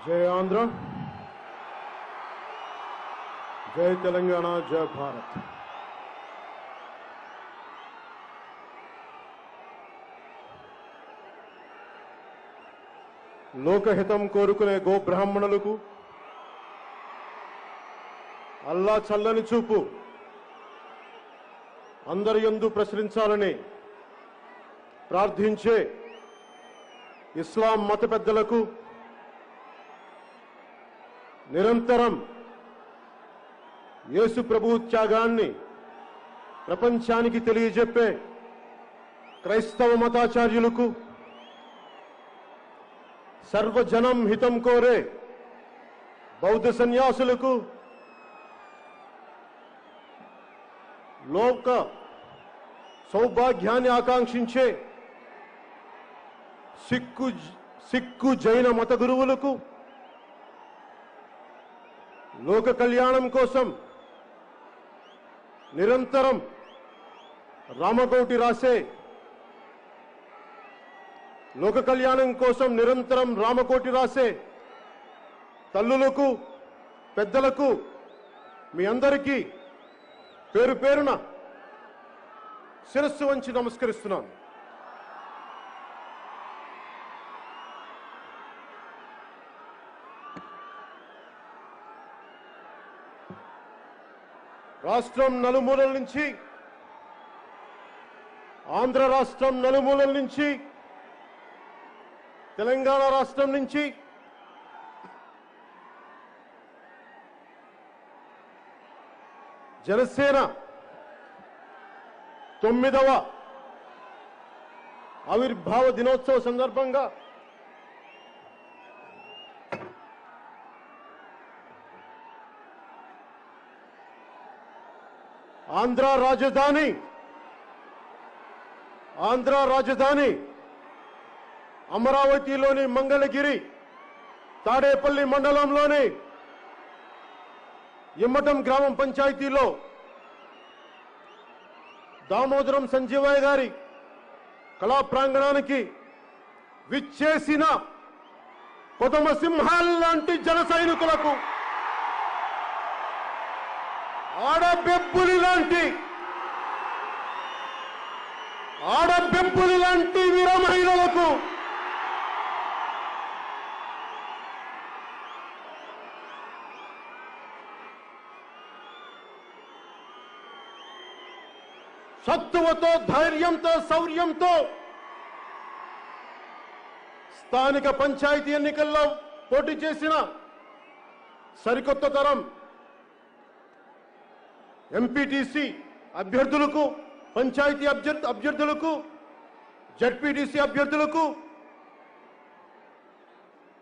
जय आंध्र, जय तेलंगाना, जय भारत। లోకహితం కోరుకునే గో బ్రాహ్మణులకు అల్లా చల్లని చూపు అందరి యందు ప్రసరించాలని ప్రార్థించే ఇస్లాం మత పెద్దలకు నిరంతరం యేసు ప్రభు త్యాగాన్ని ప్రపంచానికి తెలియజెప్పే క్రైస్తవ మతాచార్యులకు सर्वजनम हितम कोरे बौद्ध सन्यासुలకు लोक सौभाग्याన్ని ఆకాంక్షించే సిక్కు జైన మత గురువులకు లోక కళ్యాణం కోసం నిరంతరం రామకోటి రాసే లోక కళ్యాణం కోసం నిరంతరం రామకోటి రాసే తల్లులకు పెద్దలకు మీ అందరికీ పేరు పేరున శిరస్సు వంచి నమస్కరిస్తున్నాను. రాష్ట్రం నలుమూలల నుంచి, ఆంధ్ర రాష్ట్రం నలుమూలల నుంచి, తెలంగాణ రాష్ట్రం నుంచి, జనసేన 9వ ఆవిర్భావ దినోత్సవ సందర్భంగా ఆంధ్ర రాజధాని అమరావతిలోని మంగళగిరి తాడేపల్లి మండలంలోని ఇమ్మటం గ్రామం పంచాయతీలో దామోదరం సంజీవయ్య గారి కళా ప్రాంగణానికి విచ్చేసిన కొదమ సింహాల్లాంటి జన సైనికులకు, ఆడబెబ్బులి లాంటి వీర మహిళలకు, సత్తువతో, ధైర్యంతో, శౌర్యంతో స్థానిక పంచాయతీ ఎన్నికల్లో పోటీ చేసిన సరికొత్త తరం ఎంపీటీసీ అభ్యర్థులకు, పంచాయతీ అభ్యర్థులకు, జడ్పీటీసీ అభ్యర్థులకు,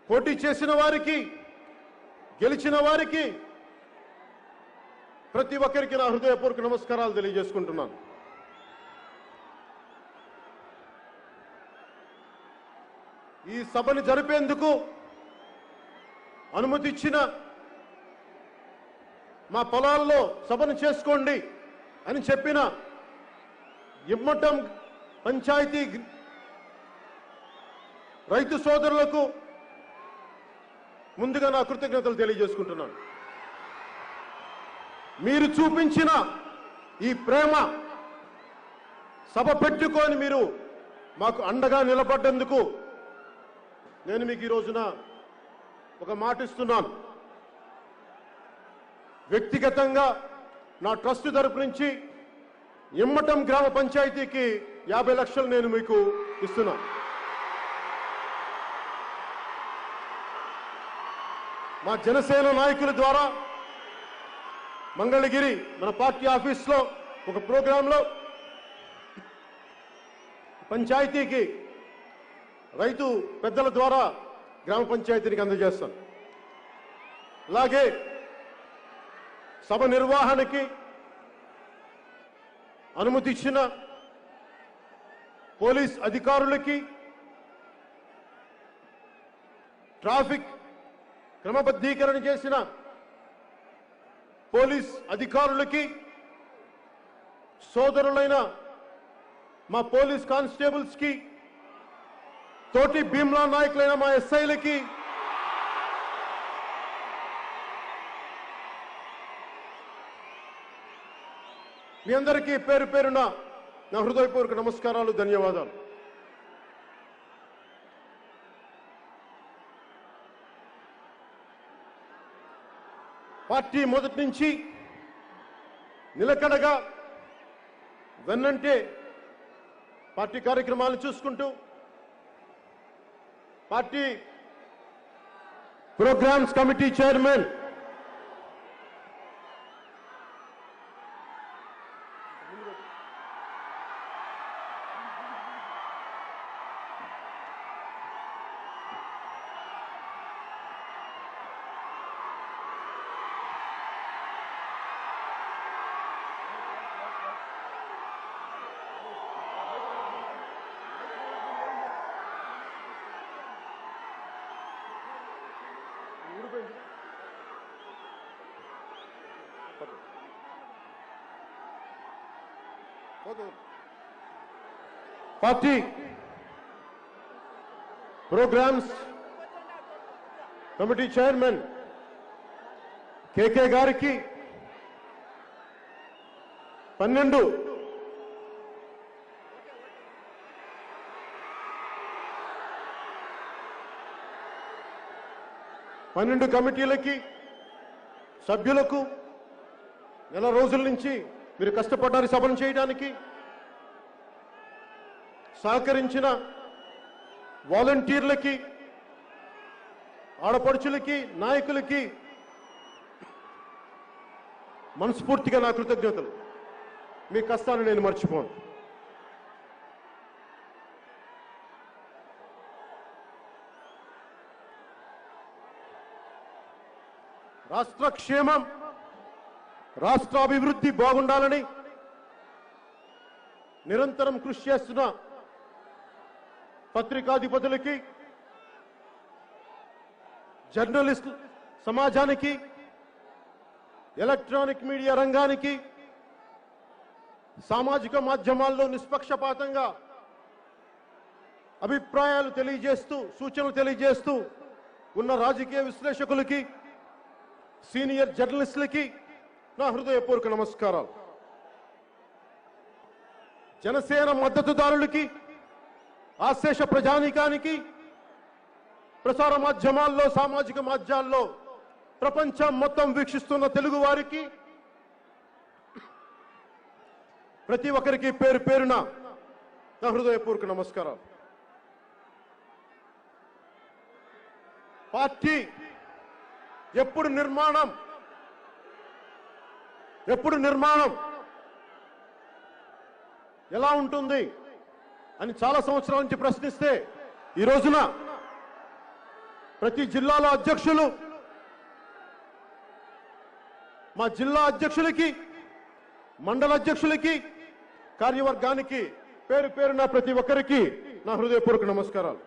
పోటీ చేసిన వారికి, గెలిచిన వారికి ప్రతి ఒక్కరికి నా హృదయపూర్వక నమస్కారాలు తెలియజేసుకుంటున్నాను. ఈ సభని జరిపేందుకు అనుమతి ఇచ్చిన, మా పొలాల్లో సభను చేసుకోండి అని చెప్పిన ఇమ్మటం పంచాయతీ రైతు సోదరులకు ముందుగా నా కృతజ్ఞతలు తెలియజేసుకుంటున్నాను. మీరు చూపించిన ఈ ప్రేమ, సభ పెట్టుకొని మీరు మాకు అండగా నిలబడ్డందుకు నేను మీకు ఈ రోజున ఒక మాట ఇస్తున్నాను. వ్యక్తిగతంగా నా ట్రస్ట్ తరపు నుంచి ఇమ్మటం గ్రామ పంచాయతీకి 50 లక్షలు నేను మీకు ఇస్తున్నా. మా జనసేన నాయకుల ద్వారా మంగళగిరి మన పార్టీ ఆఫీస్లో ఒక ప్రోగ్రాంలో పంచాయతీకి రైతు పెద్దల ద్వారా గ్రామ పంచాయతీకి అందజేస్తాను. అలాగే సభ నిర్వహణకి అనుమతి ఇచ్చిన పోలీస్ అధికారులకి, ట్రాఫిక్ క్రమబద్ధీకరణ చేసిన పోలీస్ అధికారులకి, సోదరులైన మా పోలీస్ కానిస్టేబుల్స్ కి, తోటి భీమ్లా నాయకులైన మా ఎస్ఐలకి, మీ అందరికీ పేరు పేరున నా హృదయపూర్వక నమస్కారాలు, ధన్యవాదాలు. పార్టీ మొదటి నుంచి నిలకడగా వెన్నంటే పార్టీ కార్యక్రమాలను చూసుకుంటూ party programs committee chairman party programs committee chairman KK గారికి 12 కమిటీలకి సభ్యులకు నెల రోజుల నుంచి మీరు కష్టపడ్డారు సభను చేయడానికి. సహకరించిన వాలంటీర్లకి, ఆడపడుచులకి, నాయకులకి మనస్ఫూర్తిగా నా కృతజ్ఞతలు. మీ కష్టాన్ని నేను మర్చిపోను. రాష్ట్ర క్షేమం, రాష్ట్ర అభివృద్ధి బాగుండాలని నిరంతరం కృషి చేస్తున్న పత్రికాధిపతులకి, జర్నలిస్ట్ సమాజానికి, ఎలక్ట్రానిక్ మీడియా రంగానికి, సామాజిక మాధ్యమాల్లో నిష్పక్షపాతంగా అభిప్రాయాలు తెలియజేస్తూ, సూచనలు తెలియజేస్తూ ఉన్న రాజకీయ విశ్లేషకులకి, సీనియర్ జర్నలిస్టులకి నా హృదయపూర్వక నమస్కారాలు. జనసేన మద్దతుదారులకి, ఆశేష ప్రజానీకానికి, ప్రసార మాధ్యమాల్లో, సామాజిక మాధ్యమాల్లో ప్రపంచం మొత్తం వీక్షిస్తున్న తెలుగు వారికి ప్రతి ఒక్కరికి పేరు పేరున నా హృదయపూర్వక నమస్కారాలు. పార్టీ ఎప్పుడు నిర్మాణం ఎలా ఉంటుంది అని చాలా సంవత్సరాల నుంచి ప్రశ్నిస్తే ఈ రోజున ప్రతి జిల్లాలో అధ్యక్షులు, మా జిల్లా అధ్యక్షులకి, మండల అధ్యక్షులకి, కార్యవర్గానికి పేరు పేరున ప్రతి ఒక్కరికి నా హృదయపూర్వక నమస్కారాలు.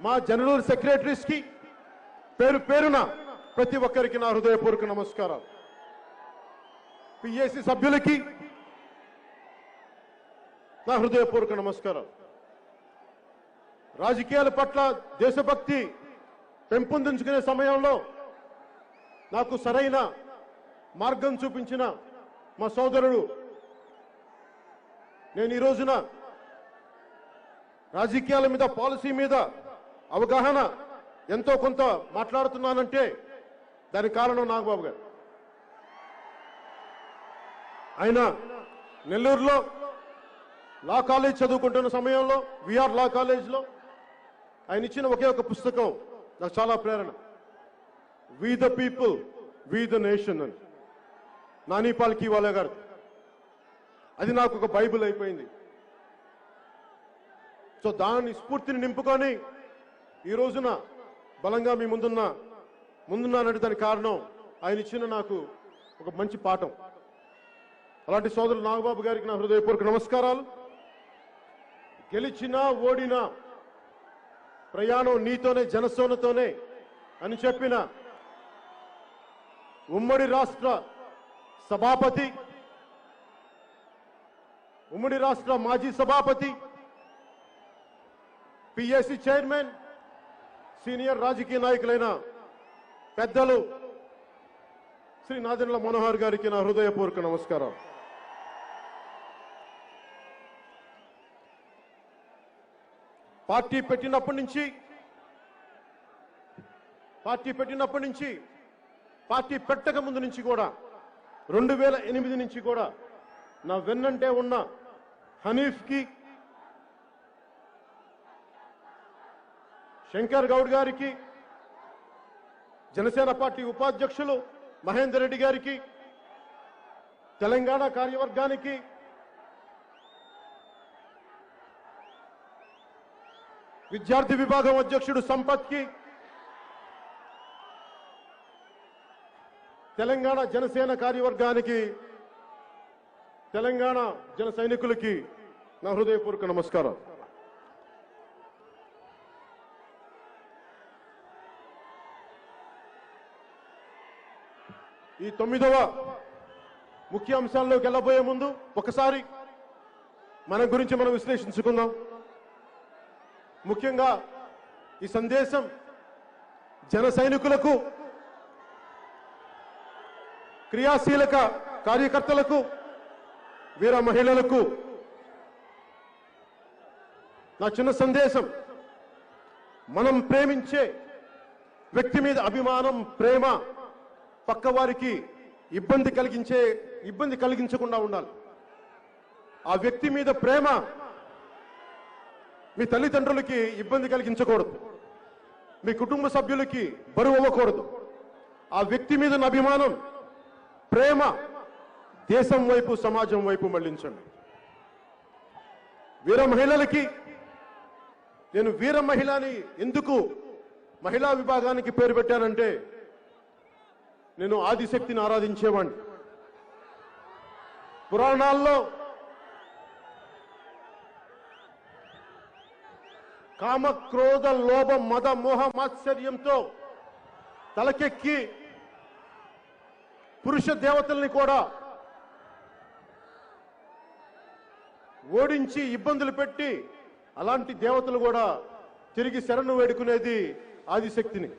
మా జనరల్ సెక్రటరీస్ కి పేరు పేరున ప్రతి ఒక్కరికి నా హృదయపూర్వక నమస్కారాలు. పిఏసి సభ్యులకి నా హృదయపూర్వక నమస్కారాలు. రాజకీయాల పట్ల దేశభక్తి పెంపొందించుకునే సమయంలో నాకు సరైన మార్గం చూపించిన మా సోదరుడు, నేను ఈ రోజున రాజకీయాల మీద, పాలసీ మీద అవగాహన ఎంతో కొంత మాట్లాడుతున్నానంటే దానికి కారణం నాగబాబు గారు. ఆయన నెల్లూరులో లా కాలేజ్ చదువుకుంటున్న సమయంలో, విఆర్ లా కాలేజ్లో ఆయన ఇచ్చిన ఒకే ఒక పుస్తకం నాకు చాలా ప్రేరణ. We the people, we the nation అని, నాని పాల్కీవాలా గారు. అది నాకు ఒక బైబిల్ అయిపోయింది. సో దాని స్ఫూర్తిని నింపుకొని ఈ రోజున బలంగా మీ ముందున్నానంటే దానికి కారణం ఆయన ఇచ్చిన నాకు ఒక మంచి పాఠం. అలాంటి సోదరులు నాగబాబు గారికి నా హృదయపూర్వక నమస్కారాలు. గెలిచినా ఓడినా ప్రయాణం నీతోనే, జనసేనతోనే అని చెప్పిన ఉమ్మడి రాష్ట్ర సభాపతి, ఉమ్మడి రాష్ట్ర మాజీ సభాపతి, పిఎస్సి చైర్మన్, సీనియర్ రాజకీయ నాయకులైన పెద్దలు శ్రీ నాదెండ్ల మనోహర్ గారికి నా హృదయపూర్వక నమస్కారం. పార్టీ పెట్టినప్పటి నుంచి పార్టీ పెట్టక ముందు నుంచి కూడా 2008 నుంచి కూడా నా వెన్నంటే ఉన్న హనీఫ్కి, శంకర్ గౌడ్ గారికి, జనసేన పార్టీ ఉపాధ్యక్షులు మహేందర్ రెడ్డి గారికి, తెలంగాణ కార్యవర్గానికి, విద్యార్థి విభాగం అధ్యక్షుడు సంపత్కి, తెలంగాణ జనసేన కార్యవర్గానికి, తెలంగాణ జన సైనికులకి నా హృదయపూర్వక నమస్కారం. ఈ 9వ ముఖ్య అంశాల్లోకి వెళ్ళబోయే ముందు ఒకసారి మన గురించి మనం విశ్లేషించుకుందాం. ముఖ్యంగా ఈ సందేశం జన సైనికులకు, క్రియాశీలక కార్యకర్తలకు, వీర మహిళలకు నా చిన్న సందేశం. మనం ప్రేమించే వ్యక్తి మీద అభిమానం, ప్రేమ పక్కవారికి ఇబ్బంది కలిగించకుండా ఉండాలి. ఆ వ్యక్తి మీద ప్రేమ మీ తల్లిదండ్రులకి ఇబ్బంది కలిగించకూడదు, మీ కుటుంబ సభ్యులకి బరువు అవ్వకూడదు. ఆ వ్యక్తి మీద అభిమానం, ప్రేమ దేశం వైపు, సమాజం వైపు మళ్లించండి. వీర మహిళలకి నేను వీర మహిళని ఎందుకు మహిళా విభాగానికి పేరు పెట్టానంటే, నేను ఆదిశక్తిని ఆరాధించేవాడిని. పురాణాల్లో కామ, క్రోధ, లోభ, మద, మోహ, మాత్సర్యంతో తలకెక్కి పురుష దేవతల్ని కూడా ఓడించి ఇబ్బందులు పెట్టి, అలాంటి దేవతలు కూడా తిరిగి శరణు వేడుకునేది ఆదిశక్తిని.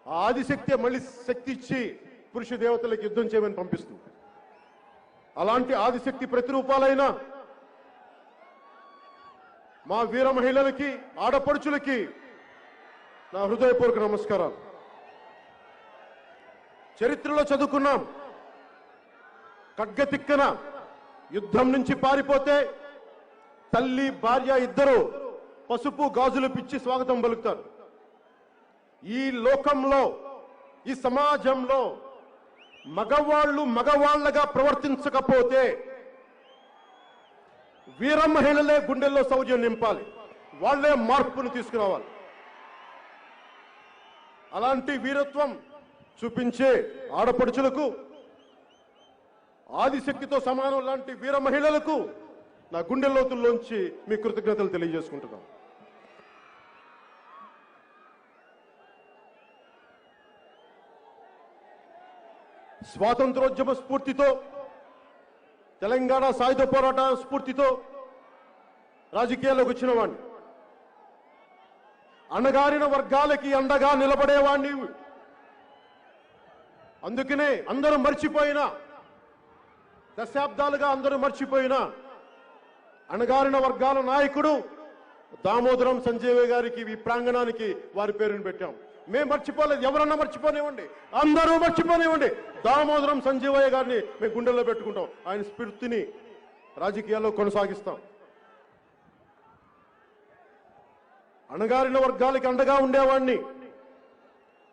ఆ ఆదిశక్తి మళ్ళీ శక్తి ఇచ్చి పురుష దేవతలకు యుద్ధం చేయమని పంపిస్తుంది. అలాంటి ఆదిశక్తి ప్రతిరూపాలైన మా వీర మహిళలకి, ఆడపడుచులకి నా హృదయపూర్వక నమస్కారాలు. చరిత్రలో చదువుకున్నాం, ఖడ్గతిక్కన యుద్ధం నుంచి పారిపోతే తల్లి, భార్య ఇద్దరు పసుపు గాజులు పిచ్చి స్వాగతం పలుకుతారు. ఈ లోకంలో, ఈ సమాజంలో మగవాళ్ళు మగవాళ్లగా ప్రవర్తించకపోతే వీర మహిళలే గుండెల్లో శౌర్యం నింపాలి, వాళ్లే మార్పును తీసుకురావాలి. అలాంటి వీరత్వం చూపించే ఆడపడుచులకు, ఆదిశక్తితో సమానం లాంటి వీర మహిళలకు నా గుండె లోతుల్లోంచి మీ కృతజ్ఞతలు తెలియజేసుకుంటున్నాను. స్వాతంత్రోద్యమ స్ఫూర్తితో, తెలంగాణ సాయుధ పోరాట స్ఫూర్తితో రాజకీయాల్లోకి వచ్చిన వాడిని. అణగారిన వర్గాలకి అండగా నిలబడేవాడిని. అందుకనే అందరూ మర్చిపోయినా, దశాబ్దాలుగా అందరూ మర్చిపోయినా అణగారిన వర్గాల నాయకుడు దామోదరం సంజయ్ గారికి ఈ ప్రాంగణానికి వారి పేరును పెట్టాం. మేము మర్చిపోలేదు, ఎవరన్నా మర్చిపోనివ్వండి, అందరూ మర్చిపోనివ్వండి, దామోదరం సంజీవయ్య గారిని మేము గుండెల్లో పెట్టుకుంటాం. ఆయన స్ఫూర్తిని రాజకీయాల్లో కొనసాగిస్తాం. అణగారిన వర్గాలకి అండగా ఉండేవాడిని.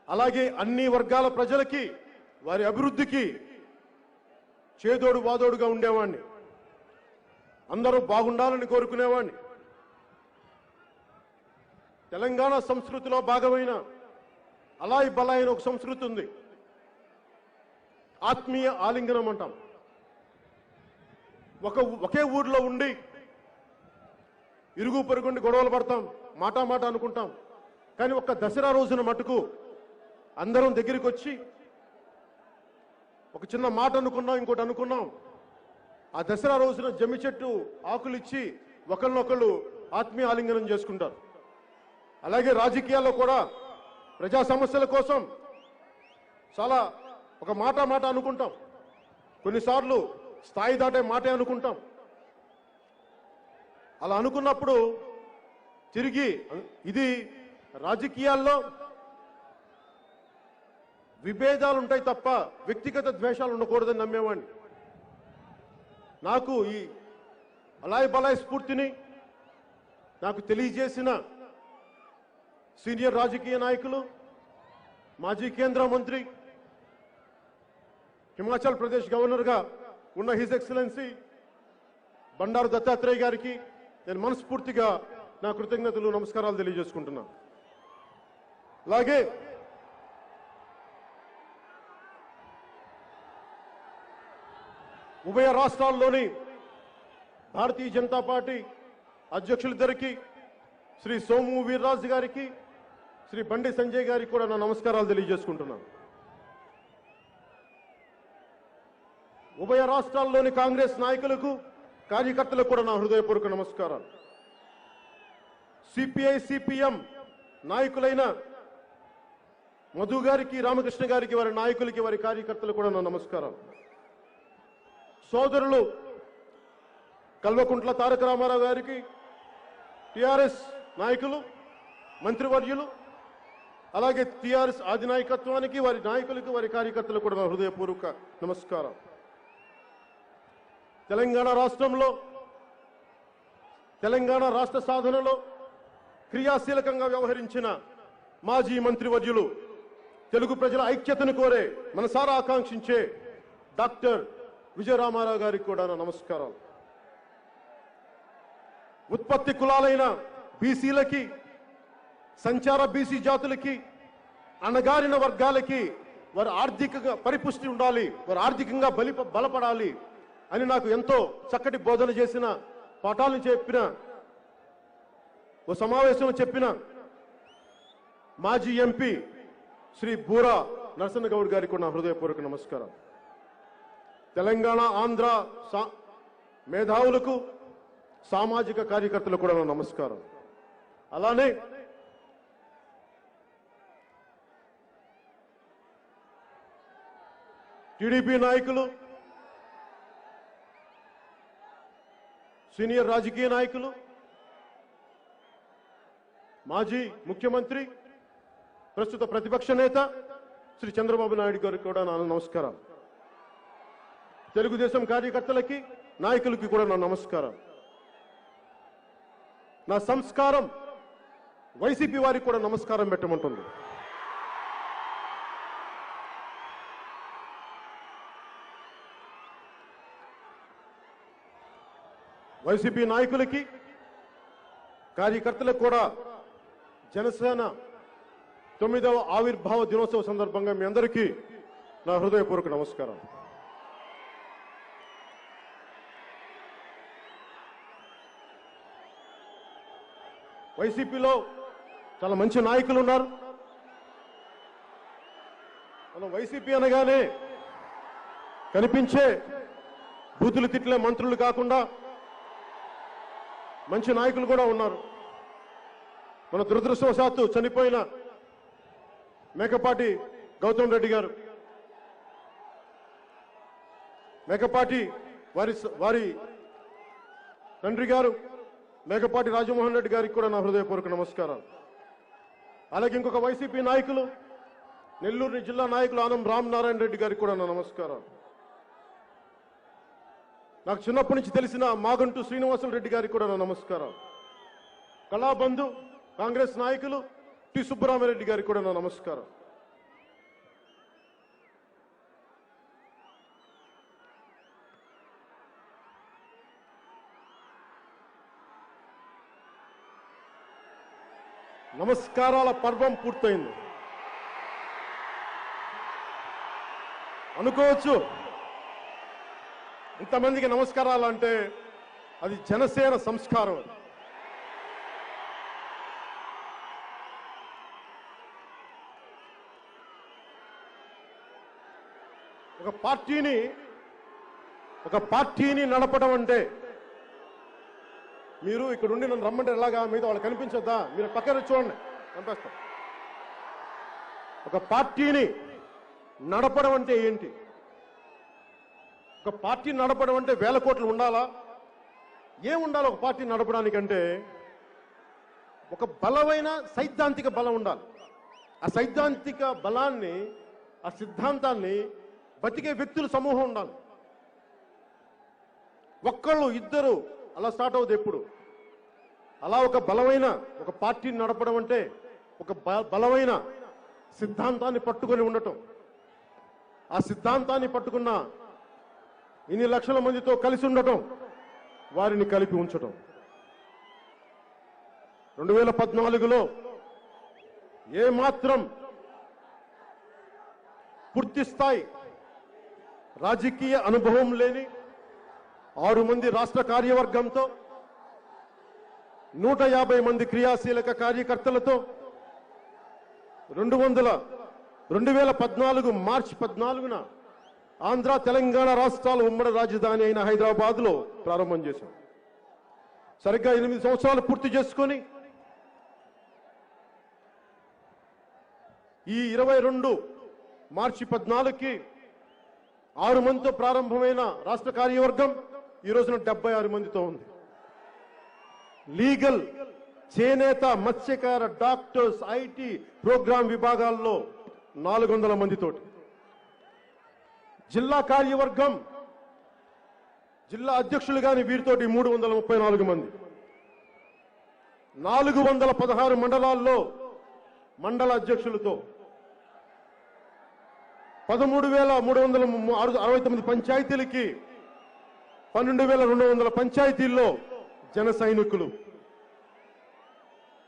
అలాగే అన్ని వర్గాల ప్రజలకి, వారి అభివృద్ధికి చేదోడు వాదోడుగా ఉండేవాడిని. అందరూ బాగుండాలని కోరుకునేవాడిని. తెలంగాణ సంస్కృతిలో భాగమైన అలాయి బలాయి ఒక సంస్కృతి ఉంది. ఆత్మీయ ఆలింగనం అంటాం. ఒకే ఊర్లో ఉండి ఇరుగు పొరుగుండి గొడవలు పడతాం, మాట అనుకుంటాం. కానీ ఒక్క దసరా రోజున మటుకు అందరం దగ్గరికి వచ్చి ఒక చిన్న మాట అనుకున్నాం, ఇంకోటి అనుకున్నాం. ఆ దసరా రోజున జమ్మి చెట్టు ఆకులు ఇచ్చి ఒకళ్ళనొకళ్ళు ఆత్మీయ ఆలింగనం చేసుకుంటారు. అలాగే రాజకీయాల్లో కూడా ప్రజా సమస్యల కోసం చాలా ఒక మాట అనుకుంటాం. కొన్నిసార్లు స్థాయి దాటే మాటే అనుకుంటాం. అలా అనుకున్నప్పుడు తిరిగి ఇది రాజకీయాల్లో విభేదాలు ఉంటాయి తప్ప వ్యక్తిగత ద్వేషాలు ఉండకూడదని నమ్మేవాడిని. నాకు ఈ అలాయ్ బలాయ్ స్ఫూర్తిని నాకు తెలియజేసిన సీనియర్ రాజకీయ నాయకులు, మాజీ కేంద్ర మంత్రి, హిమాచల్ ప్రదేశ్ గవర్నర్గా ఉన్న హిజ్ ఎక్సలెన్సీ బండారు దత్తాత్రేయ గారికి నేను మనస్ఫూర్తిగా నా కృతజ్ఞతలు, నమస్కారాలు తెలియజేసుకుంటున్నాను. అలాగే ఉభయ రాష్ట్రాల్లోని భారతీయ జనతా పార్టీ అధ్యక్షులిద్దరికి, శ్రీ సోము వీర్రాజు గారికి, శ్రీ బండి సంజయ్ గారికి కూడా నా నమస్కారాలు తెలియజేసుకుంటున్నాను. ఉభయ రాష్ట్రాల్లోని కాంగ్రెస్ నాయకులకు, కార్యకర్తలకు కూడా నా హృదయపూర్వక నమస్కారాలు. సిపిఐ సిపిఎం నాయకులైన మధు గారికి, రామకృష్ణ గారికి, వారి నాయకులకి, వారి కార్యకర్తలకు కూడా నా నమస్కారం. సోదరులు కల్వకుంట్ల తారక రామారావు గారికి, టిఆర్ఎస్ నాయకులు, మంత్రివర్యులు, అలాగే టిఆర్ఎస్ అధినాయకత్వానికి, వారి నాయకులకు, వారి కార్యకర్తలకు కూడా నా హృదయపూర్వక నమస్కారం. తెలంగాణ రాష్ట్రంలో, తెలంగాణ రాష్ట్ర సాధనలో క్రియాశీలకంగా వ్యవహరించిన మాజీ మంత్రివర్యులు, తెలుగు ప్రజల ఐక్యతను కోరే, మనసారా ఆకాంక్షించే డాక్టర్ విజయరామారావు గారికి కూడా నా నమస్కారాలు. ఉత్పత్తి కులాలైన బీసీలకి, సంచార బీసీ జాతులకి, అణగారిన వర్గాలకి వారు ఆర్థికంగా పరిపుష్టి ఉండాలి, వారు ఆర్థికంగా బలపడాలి అని నాకు ఎంతో చక్కటి బోధన చేసిన, పాఠాలను చెప్పిన, ఓ సమావేశంలో చెప్పిన మాజీ ఎంపీ శ్రీ బూరా నరసన్న గౌడ్ గారికి కూడా నా హృదయపూర్వక నమస్కారం. తెలంగాణ, ఆంధ్ర మేధావులకు, సామాజిక కార్యకర్తలకు కూడా నా నమస్కారం. అలానే టీడీపీ నాయకులు, సీనియర్ రాజకీయ నాయకులు, మాజీ ముఖ్యమంత్రి, ప్రస్తుత ప్రతిపక్ష నేత శ్రీ చంద్రబాబు నాయుడు గారికి కూడా నా నమస్కారం. తెలుగుదేశం కార్యకర్తలకి, నాయకులకి కూడా నా నమస్కారం. నా సంస్కారం వైసీపీ వారికి కూడా నమస్కారం పెట్టమంటుంది. వైసీపీ నాయకులకి, కార్యకర్తలకు కూడా జనసేన 9వ ఆవిర్భావ దినోత్సవ సందర్భంగా మీ అందరికీ నా హృదయపూర్వక నమస్కారం. వైసీపీలో చాలా మంచి నాయకులు ఉన్నారు. మనం వైసీపీ అనగానే కనిపించే బూతులు తిట్లే మంత్రులు కాకుండా మంచి నాయకులు కూడా ఉన్నారు. మన దురదృష్టవశాత్తు చనిపోయిన మేకపాటి గౌతమ్ రెడ్డి గారు, మేకపాటి వారి తండ్రి గారు మేకపాటి రాజమోహన్ రెడ్డి గారికి కూడా నా హృదయపూర్వక నమస్కారం. అలాగే ఇంకొక వైసీపీ నాయకులు, నెల్లూరు జిల్లా నాయకులు ఆనం రామనారాయణ రెడ్డి గారికి కూడా నా నమస్కారం. నాకు చిన్నప్పటి నుంచి తెలిసిన మాగంటు శ్రీనివాసులు రెడ్డి గారికి కూడా నా నమస్కారం. కళాబంధు కాంగ్రెస్ నాయకులు టి సుబ్బరామరెడ్డి గారికి కూడా నా నమస్కారం. నమస్కారాల పర్వం పూర్తయింది అనుకోవచ్చు. ఇంతమందికి నమస్కారాలు అంటే అది జనసేన సంస్కారం. ఒక పార్టీని నడపడం అంటే, మీరు ఇక్కడ ఉండి నన్ను రమ్మంటే ఎలాగా, మీద వాళ్ళు కనిపించొద్దా, మీరు పక్కన చూడండి కనిపిస్తాం. ఒక పార్టీని నడపడం అంటే ఏంటి? ఒక పార్టీ నడపడం అంటే వేల కోట్లు ఉండాలా, ఏముండాలి ఒక పార్టీ నడపడానికంటే ఒక బలమైన సైద్ధాంతిక బలం ఉండాలి. ఆ సైద్ధాంతిక బలాన్ని, ఆ సిద్ధాంతాన్ని బతికే వ్యక్తుల సమూహం ఉండాలి. ఒక్కళ్ళు ఇద్దరు అలా స్టార్ట్ అవుతుంది ఎప్పుడు. అలా ఒక బలమైన ఒక పార్టీని నడపడం అంటే ఒక బలమైన సిద్ధాంతాన్ని పట్టుకొని ఉండటం. ఆ సిద్ధాంతాన్ని పట్టుకున్న ఇన్ని లక్షల మందితో కలిసి ఉండటం, వారిని కలిపి ఉంచటం. 2014లో ఏమాత్రం పూర్తి స్థాయి రాజకీయ అనుభవం లేని 6 మంది రాష్ట్ర కార్యవర్గంతో 150 మంది క్రియాశీలక కార్యకర్తలతో 2014 మార్చి 14న ఆంధ్ర తెలంగాణ రాష్ట్రాల ఉమ్మడి రాజధాని అయిన హైదరాబాద్లో ప్రారంభం చేశాం. సరిగ్గా 8 సంవత్సరాలు పూర్తి చేసుకొని ఈ 22 మార్చి 14కి 6 మందితో ప్రారంభమైన రాష్ట్ర కార్యవర్గం ఈ రోజున 76 మందితో ఉంది. లీగల్, చేనేత, మత్స్యకార, డాక్టర్స్, ఐటీ, ప్రోగ్రాం విభాగాల్లో 400 మందితోటి. జిల్లా కార్యవర్గం, జిల్లా అధ్యక్షులు గాని వీరితోటి 334 మంది. 416 మండలాల్లో మండల అధ్యక్షులతో 13,369 పంచాయతీలకి 12,200 పంచాయతీల్లో జన సైనికులు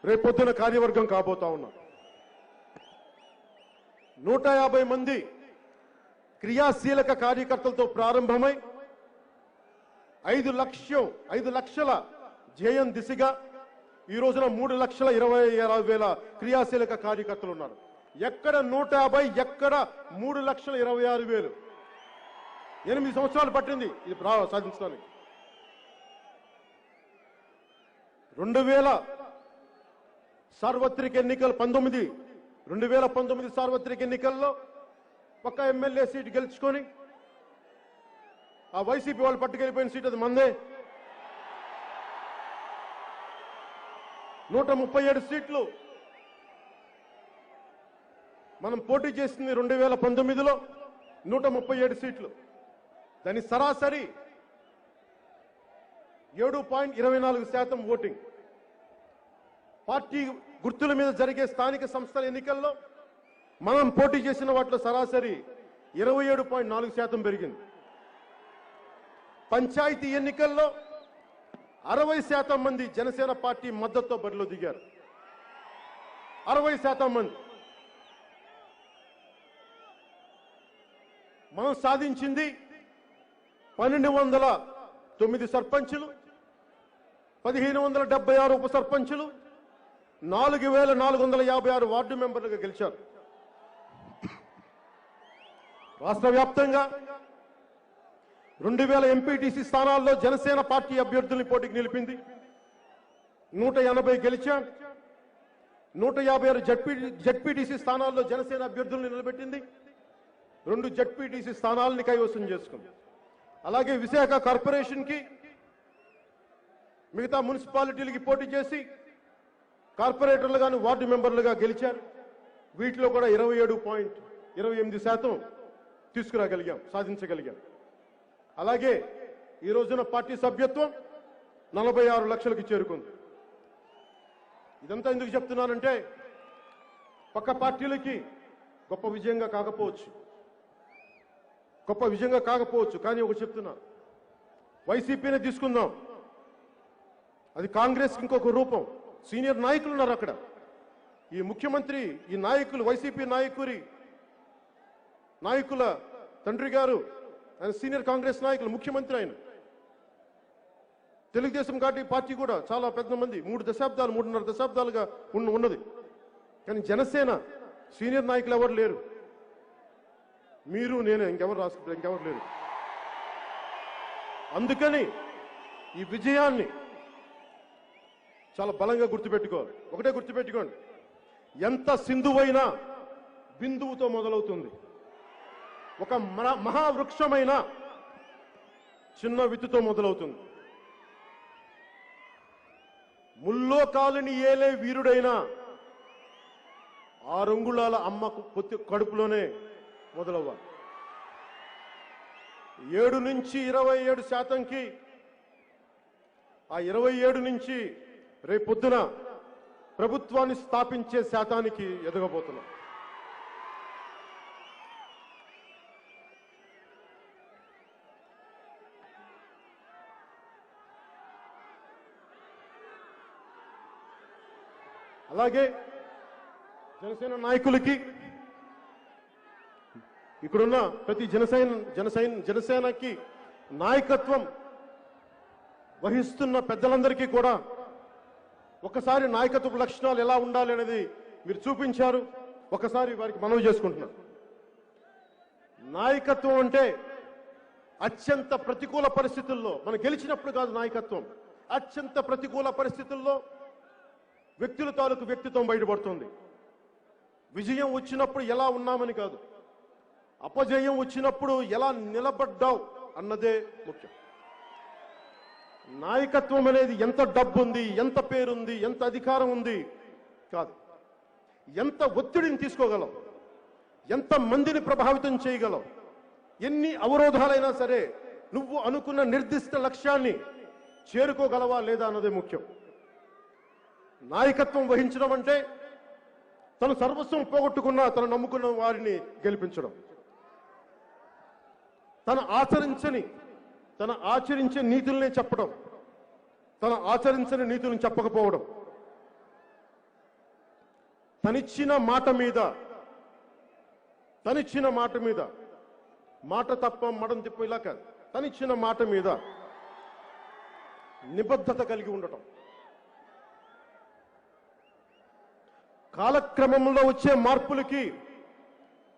రేపొద్దున కార్యవర్గం కాబోతా ఉన్నారు. 150 మంది క్రియాశీలక కార్యకర్తలతో ప్రారంభమై 5 లక్షల ధ్యేయం దిశగా ఈ రోజున 3,26,000 క్రియాశీలక కార్యకర్తలు ఉన్నారు. ఎక్కడ 150, ఎక్కడ 3,26,000. 8 సంవత్సరాలు పట్టింది ఇది సాధించడానికి. 2000 సార్వత్రిక ఎన్నికలు 2019 సార్వత్రిక ఎన్నికల్లో ఒక్క ఎమ్మెల్యే సీటు గెలుచుకొని ఆ వైసీపీ వాళ్ళు పట్టుకెళ్ళిపోయిన సీట్ అది మందే. 137 సీట్లు మనం పోటీ చేసింది 2019లో 137 సీట్లు. దాని సరాసరి 7.24% ఓటింగ్. పార్టీ గుర్తుల మీద జరిగే స్థానిక సంస్థల ఎన్నికల్లో మనం పోటీ చేసిన వాటిలో సరాసరి 27.4% పెరిగింది. పంచాయతీ ఎన్నికల్లో 60% మంది జనసేన పార్టీ మద్దతుతో బరిలో దిగారు. 60% మంది. మనం సాధించింది 1,209 సర్పంచులు, 1,576 ఉప సర్పంచులు, 4,456 వార్డు మెంబర్లుగా గెలిచారు. రాష్ట్ర వ్యాప్తంగా 2,000 ఎంపీటీసీ స్థానాల్లో జనసేన పార్టీ అభ్యర్థుల్ని పోటీకి నిలిపింది. 180 గెలిచాం. 156 జడ్పీటీసీ స్థానాల్లో జనసేన అభ్యర్థుల్ని నిలబెట్టింది. 2 జడ్పీటీసీ స్థానాలని కైవసం చేసుకుంది. అలాగే విశాఖ కార్పొరేషన్కి, మిగతా మున్సిపాలిటీలకి పోటీ చేసి కార్పొరేటర్లుగాను వార్డు మెంబర్లుగా గెలిచారు. వీటిలో కూడా 27.28% తీసుకురాగలిగాం, సాధించగలిగాం. అలాగే ఈ రోజున పార్టీ సభ్యత్వం 46 లక్షలకు చేరుకుంది. ఇదంతా ఎందుకు చెప్తున్నానంటే పక్క పార్టీలకి గొప్ప విజయంగా కాకపోవచ్చు, కానీ ఒకటి చెప్తున్నా, వైసీపీనే తీసుకుందాం, అది కాంగ్రెస్ ఇంకొక రూపం. సీనియర్ నాయకులు ఉన్నారు అక్కడ. ఈ ముఖ్యమంత్రి, ఈ నాయకులు, వైసీపీ నాయకుల తండ్రి గారు ఆయన సీనియర్ కాంగ్రెస్ నాయకులు, ముఖ్యమంత్రి ఆయన. తెలుగుదేశం పార్టీ కూడా చాలా పెద్ద మంది, 3.5 దశాబ్దాలుగా ఉన్నది. కానీ జనసేన సీనియర్ నాయకులు ఎవరు లేరు. మీరు, నేను, ఇంకెవరు లేరు. అందుకని ఈ విజయాన్ని చాలా బలంగా గుర్తుపెట్టుకోవాలి. ఒకటే గుర్తుపెట్టుకోండి, ఎంత సింధువైనా బిందువుతో మొదలవుతుంది. ఒక మహావృక్షమైన చిన్న విత్తుతో మొదలవుతుంది. ముల్లోకాలని ఏలే వీరుడైన 6 అంగుళాల అమ్మకు కడుపులోనే మొదలవ్వాలి. 7 నుంచి 27%కి, ఆ 27 నుంచి రేపొద్దున ప్రభుత్వాన్ని స్థాపించే శాతానికి ఎదగబోతున్నాం. అలాగే జనసేన నాయకులకి, ఇక్కడున్న ప్రతి జనసేనకి నాయకత్వం వహిస్తున్న పెద్దలందరికీ కూడా ఒకసారి నాయకత్వ లక్షణాలు ఎలా ఉండాలి అనేది మీరు చూపించారు. ఒకసారి వారికి మనవి చేసుకుంటున్నారు. నాయకత్వం అంటే అత్యంత ప్రతికూల పరిస్థితుల్లో, మనం గెలిచినప్పుడు కాదు నాయకత్వం, అత్యంత ప్రతికూల పరిస్థితుల్లో వ్యక్తుల తాలూకు వ్యక్తిత్వం బయటపడుతుంది. విజయం వచ్చినప్పుడు ఎలా ఉన్నామని కాదు, అపజయం వచ్చినప్పుడు ఎలా నిలబడ్డావు అన్నదే ముఖ్యం. నాయకత్వం అనేది ఎంత డబ్బు ఉంది, ఎంత పేరుంది, ఎంత అధికారం ఉంది కాదు, ఎంత ఒత్తిడిని తీసుకోగలం, ఎంత మందిని ప్రభావితం చేయగలం, ఎన్ని అవరోధాలైనా సరే నువ్వు అనుకున్న నిర్దిష్ట లక్ష్యాన్ని చేరుకోగలవా లేదా అన్నదే ముఖ్యం. నాయకత్వం వహించడం అంటే తను సర్వస్వం పోగొట్టుకున్న తను నమ్ముకున్న వారిని గెలిపించడం, తన ఆచరించే నీతుల్ని చెప్పడం, తన ఆచరించని నీతులను చెప్పకపోవడం, తనిచ్చిన మాట మీద మాట తప్ప మడం తిప్ప ఇలా కాదు, తనిచ్చిన మాట మీద నిబద్ధత కలిగి ఉండటం, కాలక్రమంలో వచ్చే మార్పులకి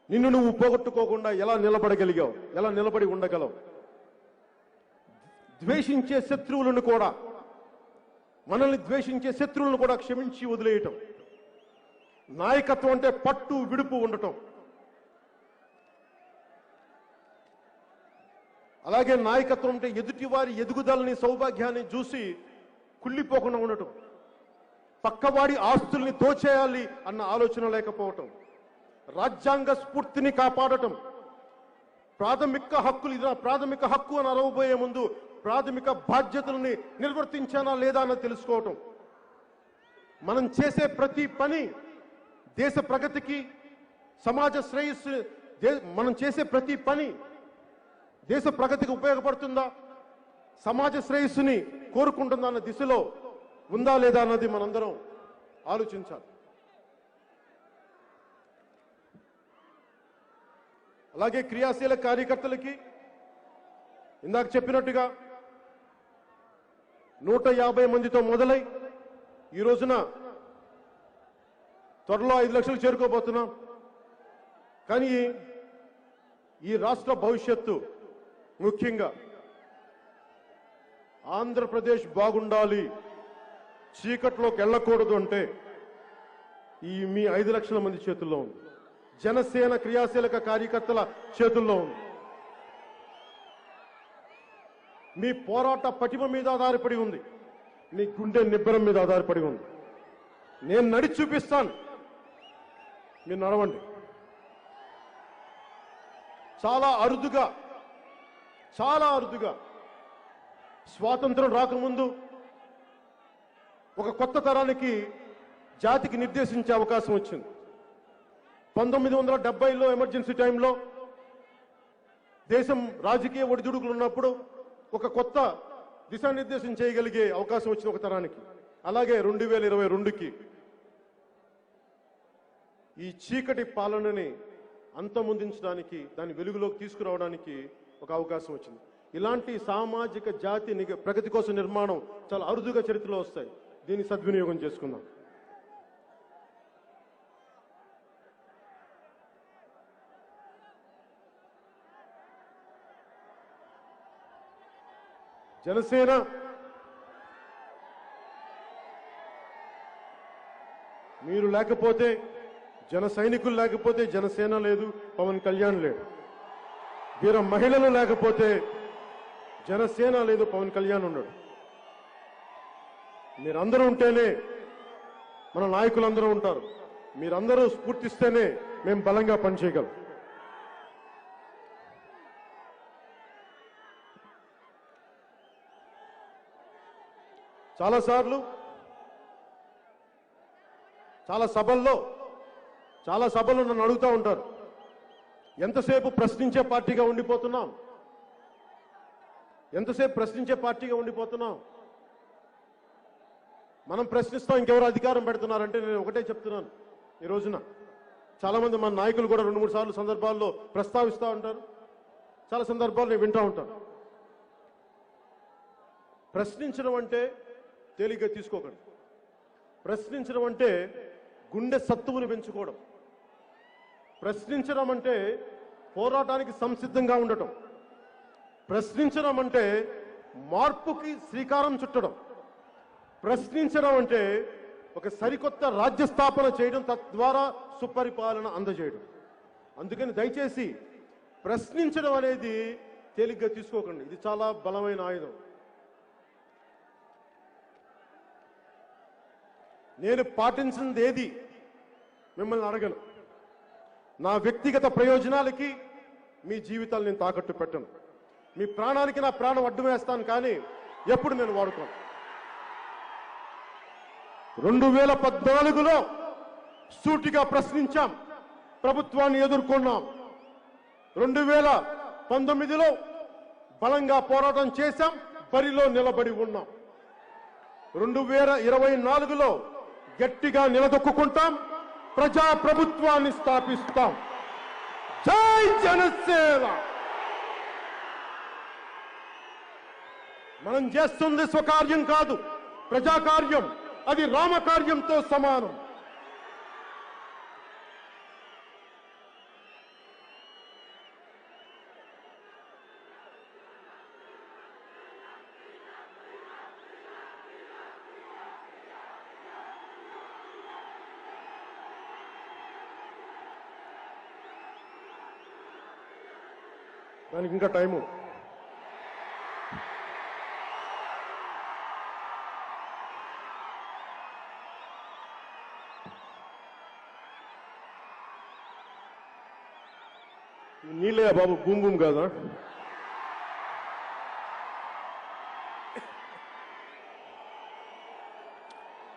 నిన్ను నువ్వు పోగొట్టుకోకుండా ఎలా నిలబడగలిగావు, ఎలా నిలబడి ఉండగలవు, ద్వేషించే శత్రువులను కూడా, మనల్ని ద్వేషించే శత్రువులను కూడా క్షమించి వదిలేయటం. నాయకత్వం అంటే పట్టు విడుపు ఉండటం. అలాగే నాయకత్వం అంటే ఎదుటివారి ఎదుగుదలని, సౌభాగ్యాన్ని చూసి కుళ్ళిపోకుండా ఉండటం, పక్కవాడి ఆస్తుల్ని దోచేయాలి అన్న ఆలోచన లేకపోవటం, రాజ్యాంగ స్ఫూర్తిని కాపాడటం, ప్రాథమిక హక్కులు, ఇది నా ప్రాథమిక హక్కు అని అరవబోయే ముందు ప్రాథమిక బాధ్యతల్ని నిర్వర్తించానా లేదా అని తెలుసుకోవటం. మనం చేసే ప్రతి పని దేశ ప్రగతికి, సమాజ శ్రేయస్సు, మనం చేసే ప్రతి పని దేశ ప్రగతికి ఉపయోగపడుతుందా, సమాజ శ్రేయస్సుని కోరుకుంటుందా అన్న దిశలో ఉందా లేదా అన్నది మనందరం ఆలోచించాలి. అలాగే క్రియాశీల కార్యకర్తలకి ఇందాక చెప్పినట్టుగా 150 మందితో మొదలై ఈ రోజున త్వరలో 5 లక్షలు చేరుకోబోతున్నాం. కానీ ఈ రాష్ట్ర భవిష్యత్తు, ముఖ్యంగా ఆంధ్రప్రదేశ్ బాగుండాలి, చీకట్లోకి వెళ్ళకూడదు అంటే మీ 5 లక్షల మంది చేతుల్లో ఉంది. జనసేన క్రియాశీలక కార్యకర్తల చేతుల్లో ఉంది. మీ పోరాట పటిమ మీద ఆధారపడి ఉంది, మీ గుండె నిబ్బరం మీద ఆధారపడి ఉంది. నేను నడిచి చూపిస్తాను, మీరు నడవండి. చాలా అరుదుగా స్వాతంత్రం రాకముందు ఒక కొత్త తరానికి, జాతికి నిర్దేశించే అవకాశం వచ్చింది. 1970లో ఎమర్జెన్సీ టైంలో దేశం రాజకీయ ఒడిదుడుకులు ఉన్నప్పుడు ఒక కొత్త దిశానిర్దేశం చేయగలిగే అవకాశం వచ్చింది ఒక తరానికి. అలాగే 2022కి ఈ చీకటి పాలనని అంతమొందించడానికి, దాన్ని వెలుగులోకి తీసుకురావడానికి ఒక అవకాశం వచ్చింది. ఇలాంటి సామాజిక జాతి ప్రగతి కోసం నిర్మాణం చాలా అరుదుగా చరిత్రలో వస్తాయి. దీన్ని సద్వినియోగం చేసుకుందాం. జనసేన మీరు లేకపోతే, జన సైనికులు లేకపోతే జనసేన లేదు, పవన్ కళ్యాణ్ లేడు. వీర మహిళలు లేకపోతే జనసేన లేదు, పవన్ కళ్యాణ్ ఉన్నాడు. మీరందరూ ఉంటేనే మన నాయకులందరూ ఉంటారు. మీరందరూ స్ఫూర్తిస్తేనే మేము బలంగా పనిచేయగలం. చాలాసార్లు చాలా సభల్లో నన్ను అడుగుతూ ఉంటారు, ఎంతసేపు ప్రశ్నించే పార్టీగా ఉండిపోతున్నాం, మనం ప్రశ్నిస్తాం, ఇంకెవరు అధికారం పెడుతున్నారంటే నేను ఒకటే చెప్తున్నాను. ఈ రోజున చాలా మంది మన నాయకులు కూడా 2-3 సార్లు సందర్భాల్లో ప్రస్తావిస్తూ ఉంటారు. చాలా సందర్భాలు నేను వింటూ ఉంటాను. ప్రశ్నించడం అంటే తేలిగ్గా తీసుకోకండి. ప్రశ్నించడం అంటే గుండె సత్తువును పెంచుకోవడం. ప్రశ్నించడం అంటే పోరాటానికి సంసిద్ధంగా ఉండటం. ప్రశ్నించడం అంటే మార్పుకి శ్రీకారం చుట్టడం. ప్రశ్నించడం అంటే ఒక సరికొత్త రాజ్య స్థాపన చేయడం, తద్వారా సుపరిపాలన అందజేయడం. అందుకని దయచేసి ప్రశ్నించడం అనేది తేలిగ్గా తీసుకోకండి. ఇది చాలా బలమైన ఆయుధం. నేను పాటించింది ఏది మిమ్మల్ని అడగను. నా వ్యక్తిగత ప్రయోజనాలకి మీ జీవితాలు నేను తాకట్టు పెట్టను. మీ ప్రాణానికి నా ప్రాణం అడ్డు వేస్తాను, కానీ ఎప్పుడు నేను వాడుకోను. 2014లో సూటిగా ప్రశ్నించాం, ప్రభుత్వాన్ని ఎదుర్కొన్నాం. 2019లో బలంగా పోరాటం చేశాం, బరిలో నిలబడి ఉన్నాం. 2024లో గట్టిగా నిలదొక్కుంటాం, ప్రజా ప్రభుత్వాన్ని స్థాపిస్తాం. జై జనసేన. మనం చేస్తుంది స్వకార్యం కాదు, ప్రజాకార్యం. అది రామకార్యంతో సమానం. దానికి ఇంకా టైము. నీళ్ళే బాబు, భూమి భూమి కాదా?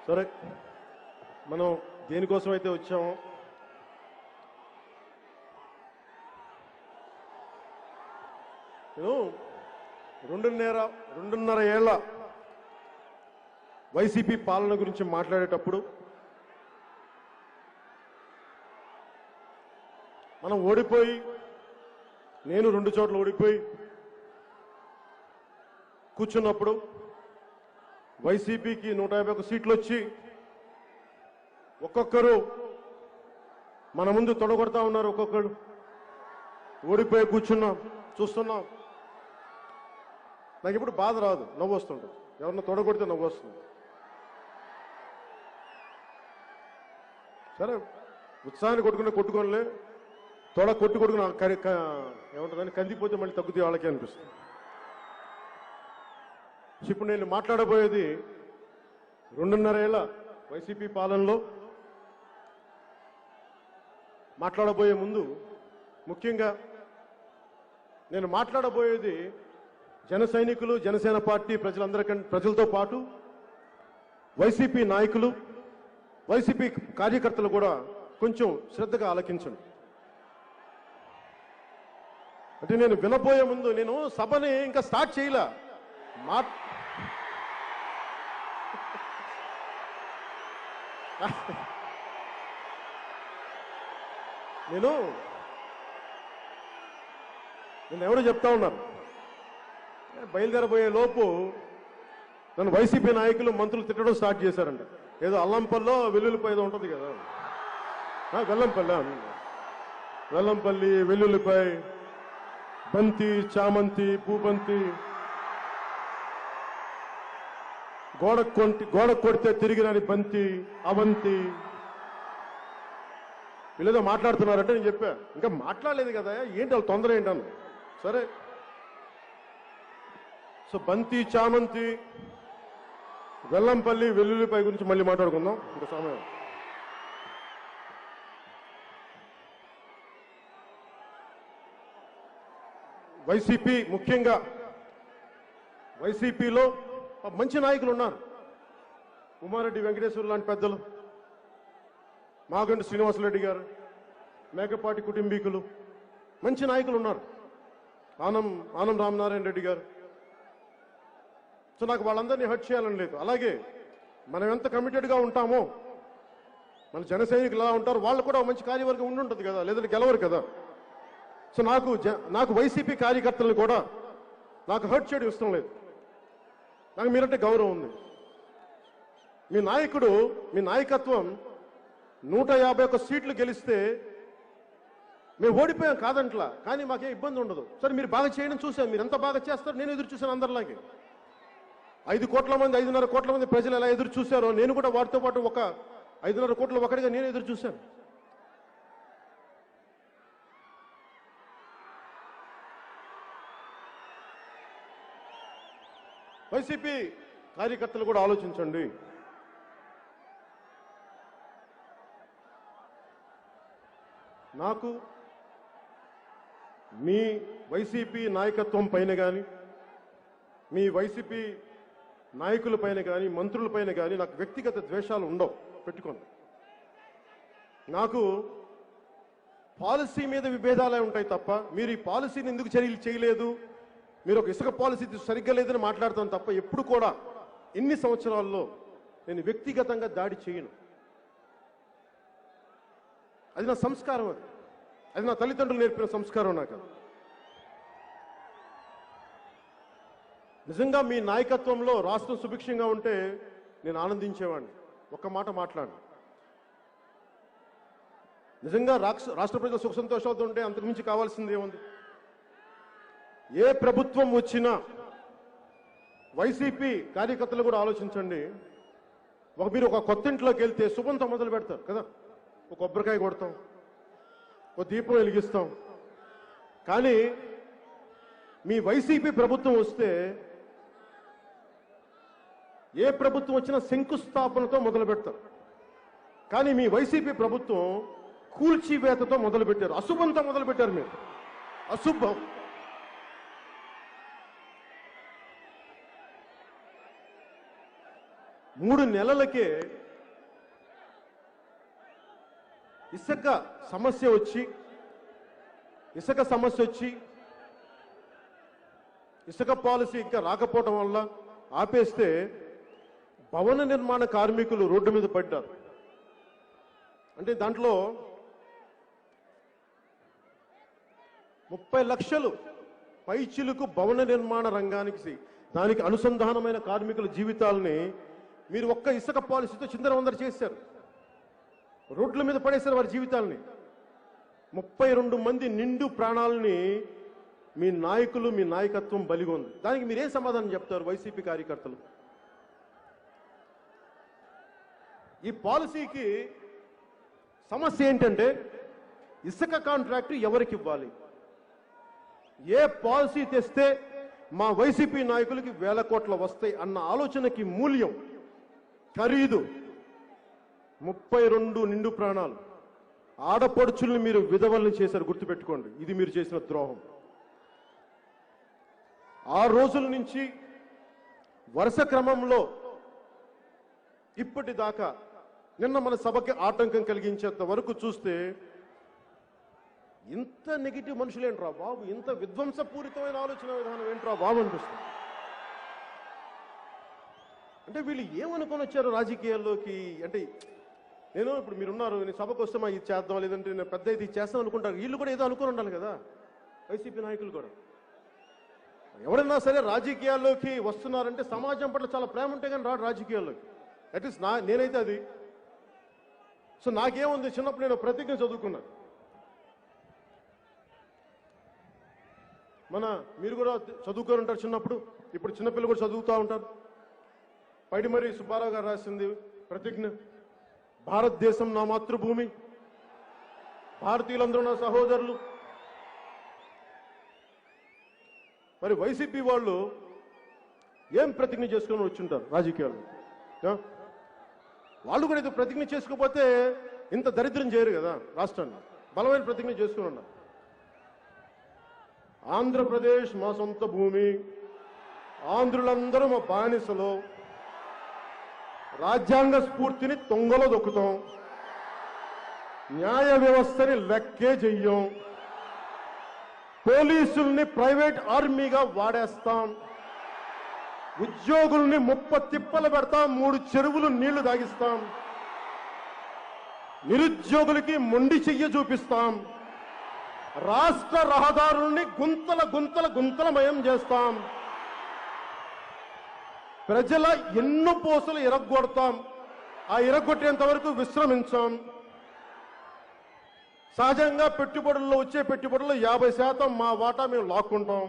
సరే, మనం దేనికోసం అయితే వచ్చామో నేను 2.5 ఏళ్ల వైసీపీ పాలన గురించి మాట్లాడేటప్పుడు మనం ఓడిపోయి, నేను 2 చోట్ల ఓడిపోయి కూర్చున్నప్పుడు వైసీపీకి 151 సీట్లు వచ్చి ఒక్కొక్కరు మన ముందు తొడగొడతా ఉన్నారు. ఒక్కొక్కరు ఓడిపోయి కూర్చున్నాం, చూస్తున్నాం. నాకు ఇప్పుడు బాధ రాదు, నవ్వు వస్తుంటుంది. ఎవరన్నా తొడగొడితే నవ్వు వస్తుంది. సరే, ఉత్సాహాన్ని కొట్టుకోనిలే, తొడ కొట్టుకుని ఏమంటుందని కందిపోతే మళ్ళీ తగ్గుతాయి వాళ్ళకే అనిపిస్తుంది. ఇప్పుడు నేను మాట్లాడబోయేది 2.5 ఏళ్ల వైసీపీ పాలనలో. మాట్లాడబోయే ముందు ముఖ్యంగా నేను మాట్లాడబోయేది జన సైనికులు, జనసేన పార్టీ ప్రజలతో పాటు వైసీపీ నాయకులు, వైసీపీ కార్యకర్తలు కూడా కొంచెం శ్రద్ధగా ఆలకించండి. అంటే నేను వినబోయే ముందు, నేను సభని ఇంకా స్టార్ట్ చేయలే. నేను ఎవరు చెప్తా ఉన్నారు, బయలుదేరబోయే లోపు నన్ను వైసీపీ నాయకులు, మంత్రులు తిట్టడం స్టార్ట్ చేశారంట. ఏదో అల్లంపల్లో వెల్లుల్లిపాయ ఏదో ఉంటుంది కదా, వెల్లంపల్లి, వెల్లుల్లిపాయ, బంతి, చామంతి, పూబంతి, గోడ కొడితే తిరిగి రాని బంతి, అవంతి, వీళ్ళేదో మాట్లాడుతున్నారంటే నేను చెప్పా, ఇంకా మాట్లాడలేదు కదా, ఏంటి వాళ్ళ తొందర ఏంటన్న. సరే, సో బంతి, చామంతి, వెల్లంపల్లి వెల్లుల్లిపై గురించి మళ్ళీ మాట్లాడుకుందాం ఇంకా సమయం. వైసీపీ ముఖ్యంగా వైసీపీలో మంచి నాయకులు ఉన్నారు. ఉమారెడ్డి వెంకటేశ్వర లాంటి పెద్దలు, మాగంటి శ్రీనివాసరెడ్డి గారు, మేకపాటి కుటుంబీకులు, మంచి నాయకులు ఉన్నారు. ఆనం రామనారాయణ రెడ్డి గారు. సో నాకు వాళ్ళందరినీ హర్ట్ చేయాలని లేదు. అలాగే మనం ఎంత కమిటెడ్గా ఉంటామో మన జన సైనికులు ఎలా ఉంటారు, వాళ్ళు కూడా మంచి కార్యవర్గం ఉండుంటుంది కదా, లేదంటే గెలవరు కదా. సో నాకు వైసీపీ కార్యకర్తలను కూడా నాకు హర్ట్ చేయడం ఇష్టం లేదు. నాకు మీరంటే గౌరవం ఉంది. మీ నాయకత్వం 151 సీట్లు గెలిస్తే మేము ఓడిపోయాం కాదంట్లా, కానీ మాకేం ఇబ్బంది ఉండదు. సరే మీరు బాగా చేయడం చూసాను, మీరు ఎంత బాగా చేస్తారో నేను ఎదురు చూశాను. అందరిలాగే 5 కోట్ల మంది 5.5 కోట్ల మంది ప్రజలు ఎలా ఎదురు చూశారో నేను కూడా వారితో పాటు ఒక 5.5 కోట్ల ఒకటిగా నేను ఎదురు చూశాను. వైసీపీ కార్యకర్తలు కూడా ఆలోచించండి. నాకు మీ వైసీపీ నాయకత్వం పైన కానీ, మీ వైసీపీ నాయకుల పైన కానీ, మంత్రుల పైన కానీ నాకు వ్యక్తిగత ద్వేషాలు ఉండవు, పెట్టుకోండి. నాకు పాలసీ మీద విభేదాలే ఉంటాయి తప్ప, మీరు ఈ పాలసీని ఎందుకు చర్యలు చేయలేదు, మీరు ఒక ఇసుక పాలసీ సరిగ్గా లేదని మాట్లాడతాను తప్ప ఎప్పుడు కూడా ఇన్ని సంవత్సరాల్లో నేను వ్యక్తిగతంగా దాడి చేయను. అది నా సంస్కారం, అది నా తల్లిదండ్రులు నేర్పిన సంస్కారం. నాకు నిజంగా మీ నాయకత్వంలో రాష్ట్రం సుభిక్షంగా ఉంటే నేను ఆనందించేవాడిని. ఒక్క మాట మాట్లాడు. నిజంగా రాష్ట్ర ప్రజల సుఖ సంతోషాలతో ఉంటే అంతకుమించి కావాల్సింది ఏముంది? ఏ ప్రభుత్వం వచ్చినా వైసీపీ కార్యకర్తలు కూడా ఆలోచించండి. మీరు ఒక కొత్త ఇంట్లోకి వెళ్తే శుభంతో మొదలు పెడతారు కదా, ఒక కొబ్బరికాయ కొడతాం, ఒక దీపం వెలిగిస్తాం. కానీ మీ వైసీపీ ప్రభుత్వం వస్తే ఏ ప్రభుత్వం వచ్చినా శంకుస్థాపనతో మొదలు పెడతారు. కానీ మీ వైసీపీ ప్రభుత్వం కూల్చివేతతో మొదలు పెట్టారు, అశుభంతో మొదలు పెట్టారు. మీరు అశుభం. మూడు నెలలకే ఇసుక సమస్య వచ్చి ఇసుక పాలసీ ఇంకా రాకపోవటం వల్ల ఆపేస్తే భవన నిర్మాణ కార్మికులు రోడ్డు మీద పడ్డారు. అంటే దాంట్లో 30 లక్షలు పైచిలుకు భవన నిర్మాణ రంగానికి దానికి అనుసంధానమైన కార్మికుల జీవితాలని మీరు ఒక్క ఇసుక పాలసీతో చిందరవందర చేశారు, రోడ్ల మీద పడేశారు వారి జీవితాలని. 32 మంది నిండు ప్రాణాలని మీ నాయకులు, మీ నాయకత్వం బలిగొంది. దానికి మీరేం సమాధానం చెప్తారు వైసీపీ కార్యకర్తలు? ఈ పాలసీకి సమస్య ఏంటంటే ఇసుక కాంట్రాక్టు ఎవరికి ఇవ్వాలి? ఏ పాలసీ తెస్తే మా వైసీపీ నాయకులకి వేల కోట్ల వస్తాయి అన్న ఆలోచనకి మూల్యం, ఖరీదు 32 నిండు ప్రాణాలు. ఆడపడుచుల్ని మీరు విధవల్ని చేశారు, గుర్తుపెట్టుకోండి. ఇది మీరు చేసిన ద్రోహం. 6 రోజుల నుంచి వరుస క్రమంలో ఇప్పటిదాకా నిన్న మన సభకి ఆటంకం కలిగించేంత వరకు చూస్తే ఇంత నెగిటివ్ మనుషులేంట్రా బాబు, ఇంత విధ్వంసపూరితమైన ఆలోచన విధానం ఏంట్రా బాబు అనిపిస్తుంది. అంటే వీళ్ళు ఏమనుకొని వచ్చారు రాజకీయాల్లోకి? అంటే నేను ఇప్పుడు మీరున్నారు, నేను సభకు వస్తే మా ఇది చేద్దాం, లేదంటే నేను పెద్ద ఇది చేస్తాం అనుకుంటారు. వీళ్ళు కూడా ఏదో అనుకుని ఉండాలి కదా, వైసీపీ నాయకులు కూడా. ఎవరన్నా సరే రాజకీయాల్లోకి వస్తున్నారంటే సమాజం పట్ల చాలా ప్రేమ ఉంటే కానీ రాడు రాజకీయాల్లోకి. అట్లీస్ట్ నేనైతే అది. సో నాకేముంది, చిన్నప్పుడు నేను ప్రతిజ్ఞ చదువుకున్నాను. మీరు కూడా చదువుకొని ఉంటారు చిన్నప్పుడు, ఇప్పుడు చిన్నపిల్లలు కూడా చదువుతూ ఉంటారు. పైడిమర్రి సుబ్బారావు గారు రాసింది ప్రతిజ్ఞ. భారతదేశం నా మాతృభూమి, భారతీయులందరూ నా సహోదరులు. మరి వైసీపీ వాళ్ళు ఏం ప్రతిజ్ఞ చేసుకుని వచ్చుంటారు రాజకీయాల్లో? వాళ్ళు కూడా ఇది ప్రతిజ్ఞ చేసుకోకపోతే ఇంత దరిద్రం చేయరు కదా రాష్ట్రాన్ని. బలమైన ప్రతిజ్ఞ చేసుకుని ఉన్నారు. ఆంధ్రప్రదేశ్ మా సొంత భూమి, ఆంధ్రులందరూ మా బానిసలు, రాజ్యాంగ స్ఫూర్తిని తొంగలో దొక్కుతాం, న్యాయ వ్యవస్థని లెక్కే చెయ్యం, పోలీసుల్ని ప్రైవేట్ ఆర్మీగా వాడేస్తాం, ఉద్యోగుల్ని తిప్పలు పెడతాం, 3 చెరువులు నీళ్లు తాగిస్తాం, నిరుద్యోగులకి మొండి చెయ్యి చూపిస్తాం, రాష్ట్ర రహదారుల్ని గుంతలమయం చేస్తాం, ప్రజల ఎన్నో పోసలు ఇరగొడతాం, ఆ ఇరగొట్టేంత వరకు విశ్రమించాం. సహజంగా పెట్టుబడుల్లో వచ్చే పెట్టుబడుల్లో 50% మా వాటా మేము లాక్కుంటాం.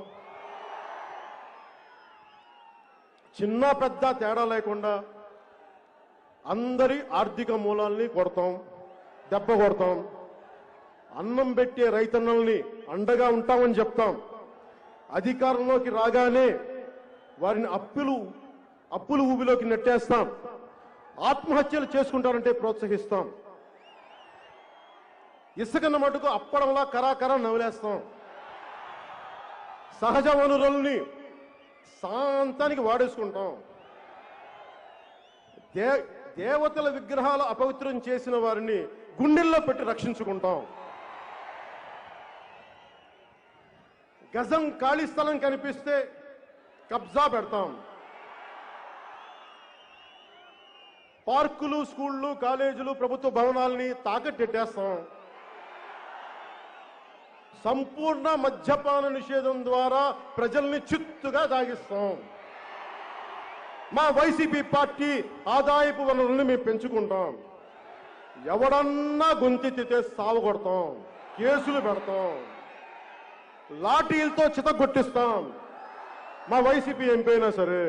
చిన్న పెద్ద తేడా లేకుండా అందరి ఆర్థిక మూలాల్ని కొడతాం, దెబ్బ కొడతాం. అన్నం పెట్టే రైతన్నల్ని అండగా ఉంటామని చెప్తాం. అధికారంలోకి రాగానే వారిని అప్పులు ఊబిలోకి నెట్టేస్తాం. ఆత్మహత్యలు చేసుకుంటారంటే ప్రోత్సహిస్తాం. ఇసుకన్న మటుకు అప్పడంలా కరాకరా నవ్వులేస్తాం. సహజ వనరుల్ని శాంతానికి వాడేసుకుంటాం. దేవతల విగ్రహాలు అపవిత్రం చేసిన వారిని గుండెల్లో పెట్టి రక్షించుకుంటాం. గజం ఖాళీ స్థలం కనిపిస్తే కబ్జా పెడతాం. పార్కులు, స్కూళ్లు, కాలేజీలు, ప్రభుత్వ భవనాల్ని తాకట్టెట్టేస్తాం. సంపూర్ణ మద్యపాన నిషేధం ద్వారా ప్రజల్ని చిత్తుగా దాగిస్తాం. మా వైసీపీ పార్టీ ఆదాయపు వనరుల్ని మేము పెంచుకుంటాం. ఎవడన్నా గొంతెత్తితే సావగొడతాం, కేసులు పెడతాం, లాఠీలతో చితగొట్టిస్తాం. మా వైసీపీ ఎంపీ అయినా సరే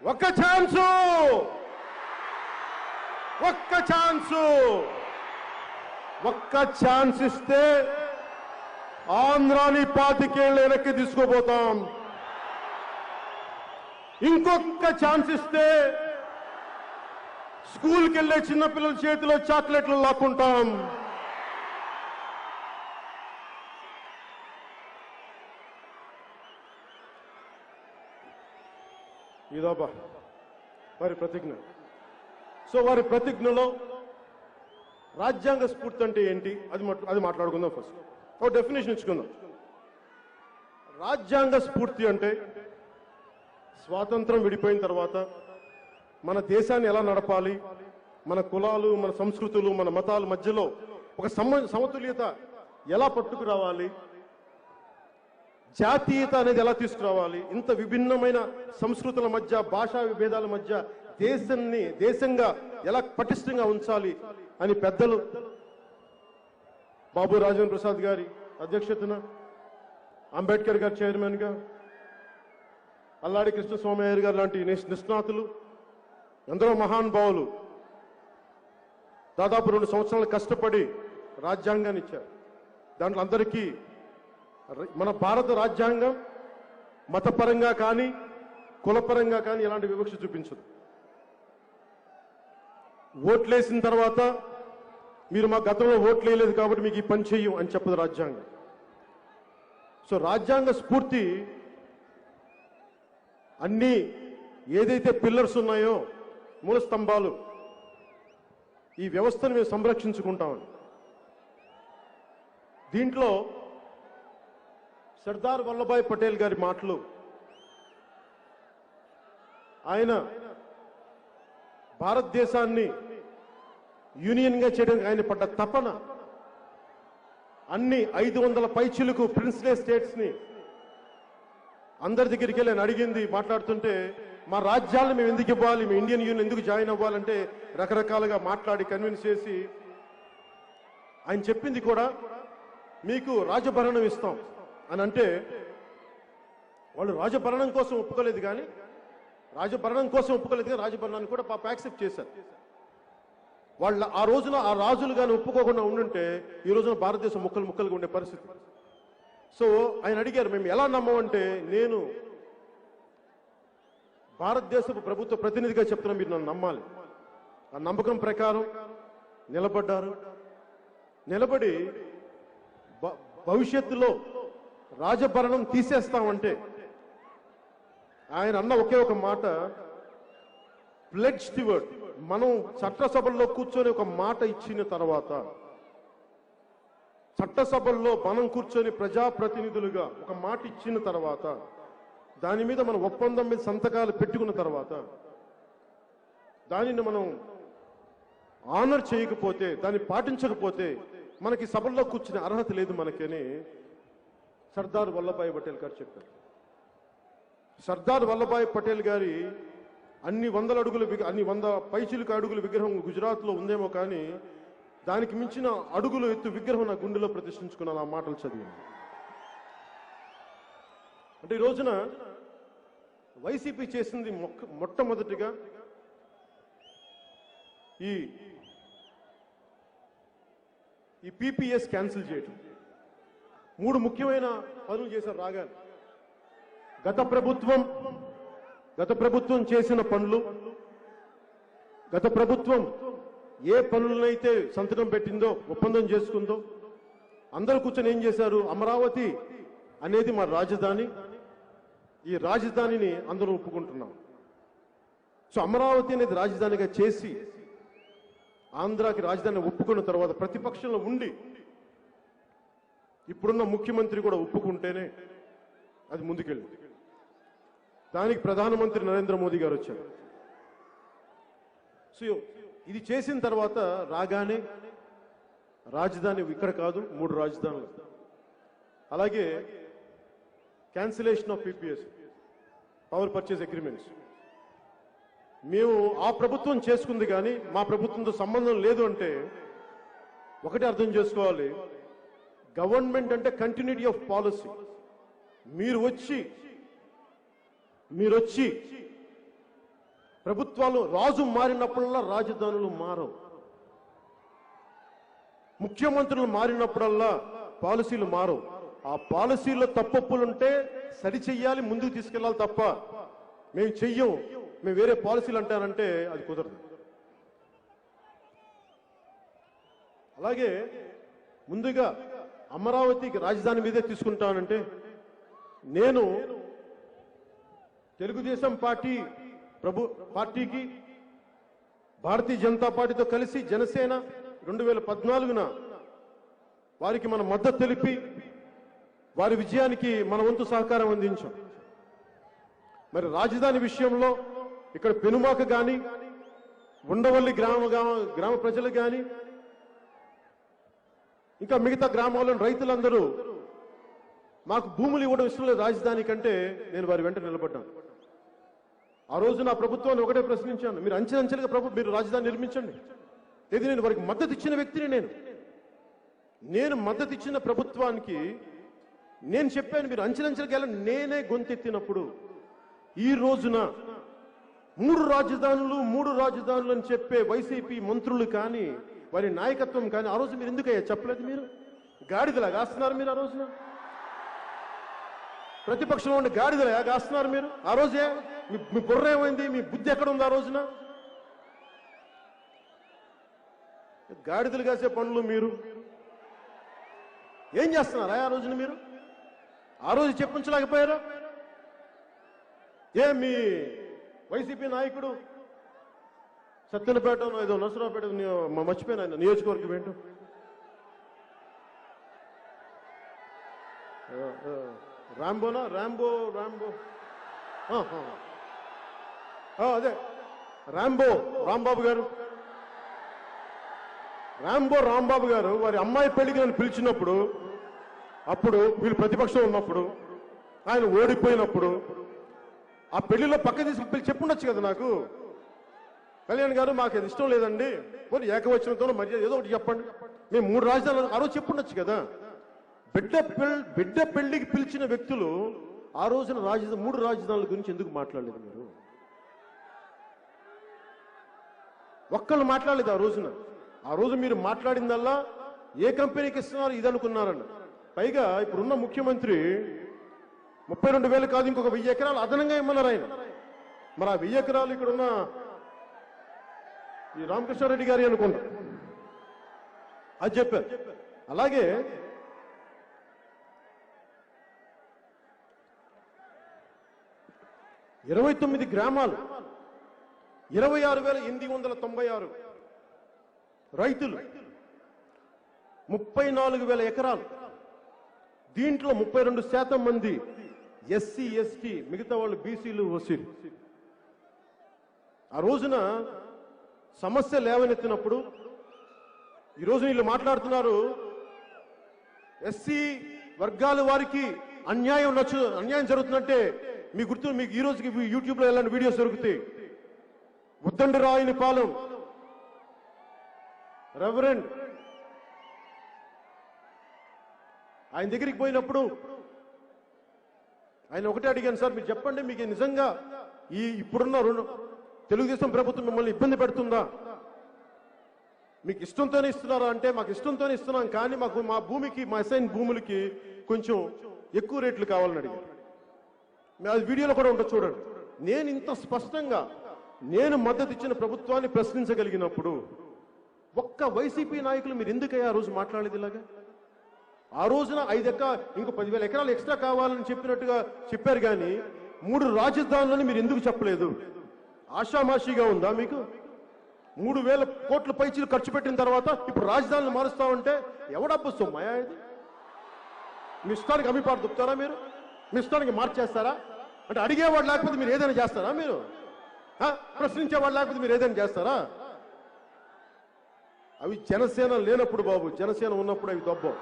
ఒక్క ఛాన్స్ ఇస్తే ఆంధ్రాని 25 ఏళ్ళు వెనక్కి తీసుకుపోతాం. ఇంకొక ఛాన్స్ ఇస్తే స్కూల్కి వెళ్ళే చిన్నపిల్లల చేతిలో చాక్లెట్లు లాక్కుంటాం. ఇదోబా వారి ప్రతిజ్ఞ. సో వారి ప్రతిజ్ఞలో రాజ్యాంగ స్ఫూర్తి అంటే ఏంటి అది మాట్లాడుకుందాం. ఫస్ట్ ఒక డెఫినేషన్ ఇచ్చుకుందాం. రాజ్యాంగ స్ఫూర్తి అంటే స్వాతంత్రం విడిపోయిన తర్వాత మన దేశాన్ని ఎలా నడపాలి, మన కులాలు, మన సంస్కృతులు, మన మతాల మధ్యలో ఒక సమతుల్యత ఎలా పట్టుకురావాలి, జాతీయత అనేది ఎలా తీసుకురావాలి, ఇంత విభిన్నమైన సంస్కృతుల మధ్య, భాషా విభేదాల మధ్య దేశంగా ఎలా పటిష్టంగా ఉంచాలి అని పెద్దలు బాబు రాజేంద్ర ప్రసాద్ గారి అధ్యక్షతన, అంబేద్కర్ గారు చైర్మన్ గా, అల్లాడి కృష్ణస్వామయ్య గారు లాంటి నిష్ణాతులు, ఎందరో మహానుభావులు దాదాపు 2 సంవత్సరాలు కష్టపడి రాజ్యాంగాన్ని ఇచ్చారు. దాంట్లో అందరికీ మన భారత రాజ్యాంగం మతపరంగా కానీ కులపరంగా కానీ ఎలాంటి వివక్ష చూపించదు. ఓట్లేసిన తర్వాత మీరు మా గతంలో ఓట్లు వేయలేదు కాబట్టి మీకు ఈ పని చెయ్యం అని చెప్పదు రాజ్యాంగం. సో రాజ్యాంగ స్ఫూర్తి అన్ని ఏదైతే పిల్లర్స్ ఉన్నాయో, మూల స్తంభాలు, ఈ వ్యవస్థను మేము సంరక్షించుకుంటామని. దీంట్లో సర్దార్ వల్లభాయ్ పటేల్ గారి మాటలు, ఆయన భారతదేశాన్ని యూనియన్గా చేయడానికి ఆయన పడ్డ తపన, అన్ని 500 పైచిలకు ప్రిన్స్లే స్టేట్స్ ని అందరి దగ్గరికి వెళ్ళి ఆయన అడిగింది. మాట్లాడుతుంటే మా రాజ్యాలను మేము ఎందుకు ఇవ్వాలి, మేము ఇండియన్ యూనియన్ ఎందుకు జాయిన్ అవ్వాలంటే రకరకాలుగా మాట్లాడి కన్విన్స్ చేసి ఆయన చెప్పింది కూడా మీకు రాజభరణం ఇస్తాం అని అంటే, వాళ్ళు రాజభరణం కోసం ఒప్పుకోలేదు కానీ రాజభరణాన్ని కూడా పాప యాక్సెప్ట్ చేశారు. వాళ్ళ ఆ రోజున ఆ రాజులు కానీ ఒప్పుకోకుండా ఉండుంటే ఈ రోజున భారతదేశం ముక్కలుగా ఉండే పరిస్థితి. సో ఆయన అడిగారు, మేము ఎలా నమ్మమంటే, నేను భారతదేశపు ప్రభుత్వ ప్రతినిధిగా చెప్తున్నా, మీరు నన్ను నమ్మాలి. ఆ నమ్మకం ప్రకారం నిలబడ్డారు. నిలబడి భవిష్యత్తులో రాజభరణం తీసేస్తామంటే ఆయన అన్న ఒకే ఒక మాట, ప్లెడ్జ్ ది వర్డ్. మనం చట్టసభల్లో కూర్చొని ఒక మాట ఇచ్చిన తర్వాత, చట్టసభల్లో మనం కూర్చొని ప్రజాప్రతినిధులుగా ఒక మాట ఇచ్చిన తర్వాత, దాని మీద మనం ఒప్పందం మీద సంతకాలు పెట్టుకున్న తర్వాత, దానిని మనం ఆనర్ చేయకపోతే, దాన్ని పాటించకపోతే మనకి సభల్లో కూర్చునే అర్హత లేదు మనకని సర్దార్ వల్లభాయ్ పటేల్ గారు చెప్పారు. సర్దార్ వల్లభాయ్ పటేల్ గారి అన్ని 100 పైచిలుకు అడుగుల విగ్రహం గుజరాత్లో ఉందేమో, కానీ దానికి మించిన అడుగులు ఎత్తు విగ్రహం నా గుండెలో ప్రతిష్ఠించుకున్నాను ఆ మాటలు చదివి. అంటే ఈ రోజున వైసీపీ చేసింది మొట్టమొదటిగా ఈ పీపీఎస్ క్యాన్సిల్ చేయటం. 3 ముఖ్యమైన పనులు చేశారు రాగానే. గత ప్రభుత్వం చేసిన పనులు, గత ప్రభుత్వం ఏ పనులనైతే సంతకం పెట్టిందో, ఒప్పందం చేసుకుందో, అందరూ కూర్చొని ఏం చేశారు, అమరావతి అనేది మా రాజధాని, ఈ రాజధానిని అందరూ ఒప్పుకుంటున్నాం. సో అమరావతి అనేది రాజధానిగా చేసి ఆంధ్రాకి రాజధాని ఒప్పుకున్న తర్వాత ప్రతిపక్షంలో ఉండి ఇప్పుడున్న ముఖ్యమంత్రి కూడా ఒప్పుకుంటేనే అది ముందుకెళ్ళింది. దానికి ప్రధానమంత్రి నరేంద్ర మోదీ గారు వచ్చారు. సో ఇది చేసిన తర్వాత రాగానే రాజధాని ఇక్కడ కాదు, 3 రాజధానులు. అలాగే cancellation of PPAs, power purchase agreements. మేము ఆ ప్రభుత్వం చేసుకుంది కానీ మా ప్రభుత్వంతో సంబంధం లేదు అంటే ఒకటే అర్థం చేసుకోవాలి, గవర్నమెంట్ అంటే కంటిన్యూటీ ఆఫ్ పాలసీ. మీరు వచ్చి ప్రభుత్వాలు రాజు మారినప్పుడల్లా రాజధానులు మారవు, ముఖ్యమంత్రులు మారినప్పుడల్లా పాలసీలు మారవు. ఆ పాలసీలో తప్పొప్పులుంటే సరిచెయ్యాలి, ముందుకు తీసుకెళ్లాలి తప్ప మేము చెయ్యం, మేము వేరే పాలసీలు అంటానంటే అది కుదరదు. అలాగే ముందుగా అమరావతికి రాజధాని మీదే తీసుకుంటానంటే నేను తెలుగుదేశం పార్టీకి భారతీయ జనతా పార్టీతో కలిసి జనసేన 2014న వారికి మన మద్దతు తెలిపి వారి విజయానికి మన వంతు సహకారం అందించాం. మరి రాజధాని విషయంలో ఇక్కడ పెనుమాక కానీ, ఉండవల్లి గ్రామ ప్రజలు కానీ, ఇంకా మిగతా గ్రామాల్లోని రైతులందరూ మాకు భూములు ఇవ్వడం ఇష్టం లేదు రాజధాని కంటే, నేను వారి వెంట నిలబడ్డాను. ఆ రోజు నా ప్రభుత్వాన్ని ఒకటే ప్రశ్నించాను, మీరు అంచెలంచెలుగా మీరు రాజధాని నిర్మించండి. ఇది నేను వారికి మద్దతు ఇచ్చిన వ్యక్తిని. నేను మద్దతు ఇచ్చిన ప్రభుత్వానికి నేను చెప్పాను మీరు అంచెలంచెలుగా వెళ్ళండి. నేనే గొంతెత్తినప్పుడు ఈ రోజున 3 రాజధానులు అని చెప్పే వైసీపీ మంత్రులు కానీ, వారి నాయకత్వం కానీ ఆ రోజు మీరు ఎందుకయ్యా చెప్పలేదు? మీరు గాడిదలా కాస్తున్నారు. మీరు ఆ రోజున ప్రతిపక్షంలో ఉండి గాడిదలా కాస్తున్నారు. మీరు ఆ రోజే మీ బుర్ర ఏమైంది? మీ బుద్ధి ఎక్కడ ఉంది? ఆ రోజున గాడిదలు కాసే పనులు మీరు ఏం చేస్తున్నారా? ఆ రోజున మీరు ఆ రోజు చెప్పించలేకపోయారా? మీ వైసీపీ నాయకుడు సత్తెనపేట ఏదో నరసరావుపేట మర్చిపోయిన నియోజకవర్గం ఏంటో, రాంబో అదే రాంబాబు గారు వారి అమ్మాయి పెళ్లికి నన్ను పిలిచినప్పుడు, అప్పుడు వీళ్ళు ప్రతిపక్షం ఉన్నప్పుడు, ఆయన ఓడిపోయినప్పుడు ఆ పెళ్లిలో పక్క తీసుకుని చెప్పుండొచ్చు కదా నాకు, కళ్యాణ్ గారు మాకు అది ఇష్టం లేదండి, పోనీ ఏకవచనంతో మర్యాద ఏదో ఒకటి చెప్పండి, మేము 3 రాజధానులు ఆ రోజు చెప్పుండొచ్చు కదా. బిడ్డ పెళ్లికి పిలిచిన వ్యక్తులు ఆ రోజున 3 రాజధానుల గురించి ఎందుకు మాట్లాడలేదు? మీరు ఒక్కళ్ళు మాట్లాడలేదు ఆ రోజున. ఆ రోజు మీరు మాట్లాడిందల్లా ఏ కంపెనీకి ఇస్తున్నారు ఇది అనుకున్నారన్న. పైగా ఇప్పుడున్న ముఖ్యమంత్రి 32,000 కాదు ఇంకొక 1000 ఎకరాలు అదనంగా ఇమ్మన్నారు ఆయన. మరి ఆ 1000 ఎకరాలు ఇక్కడున్న ఈ రామకృష్ణారెడ్డి గారి అనుకుంటా అది చెప్పారు. అలాగే ఇరవై 29 గ్రామాలు 26,896 రైతులు 34,000 ఎకరాలు. దీంట్లో 32% మంది ఎస్సీ ఎస్టీ, మిగతా వాళ్ళు బీసీలు ఓసీలు. ఆ రోజున సమస్య లేవనెత్తినప్పుడు ఈ రోజు వీళ్ళు మాట్లాడుతున్నారు ఎస్సీ వర్గాల వారికి అన్యాయం జరుగుతుందంటే మీ గుర్తు మీకు ఈ రోజుకి యూట్యూబ్లో ఎలాంటి వీడియోస్ దొరుకుతాయి. ఉద్దండి రాయని పాలెం రెవరెండ్ ఆయన దగ్గరికి పోయినప్పుడు ఆయన ఒకటే అడిగాను, సార్ మీరు చెప్పండి, మీకు నిజంగా ఇప్పుడున్న తెలుగుదేశం ప్రభుత్వం మిమ్మల్ని ఇబ్బంది పెడుతుందా? మీకు ఇష్టంతోనే ఇస్తున్నారా అంటే మాకు ఇష్టంతోనే ఇస్తున్నాం, కానీ మాకు మా భూమికి, మా అసైన్ భూములకి కొంచెం ఎక్కువ రేట్లు కావాలని అడిగారు. అది వీడియోలో కూడా ఉంటుంది చూడండి. నేను ఇంత స్పష్టంగా నేను మద్దతు ఇచ్చిన ప్రభుత్వాన్ని ప్రశ్నించగలిగినప్పుడు ఒక్క వైసీపీ నాయకులు మీరు ఎందుకయ్యా ఆ రోజు మాట్లాడేది ఇలాగా? ఆ రోజున 5 ఇంకో 10,000 ఎకరాలు ఎక్స్ట్రా కావాలని చెప్పినట్టుగా చెప్పారు, కానీ 3 రాజధానులని మీరు ఎందుకు చెప్పలేదు? ఆషామాషిగా ఉందా మీకు? 3,000 కోట్ల పైచీలు ఖర్చు పెట్టిన తర్వాత ఇప్పుడు రాజధానులు మారుస్తామంటే ఎవడబ్బు సొమ్మయా ఇది? మీ ఇష్టానికి అమ్మిపాటు దుప్తారా మీరు? మీ ఇష్టానికి మార్చేస్తారా? అంటే అడిగేవాడు లేకపోతే మీరు ఏదైనా చేస్తారా? మీరు ప్రశ్నించేవాడు లేకపోతే మీరు ఏదైనా చేస్తారా? అవి జనసేన లేనప్పుడు బాబు, జనసేన ఉన్నప్పుడు అవి దొబ్బం.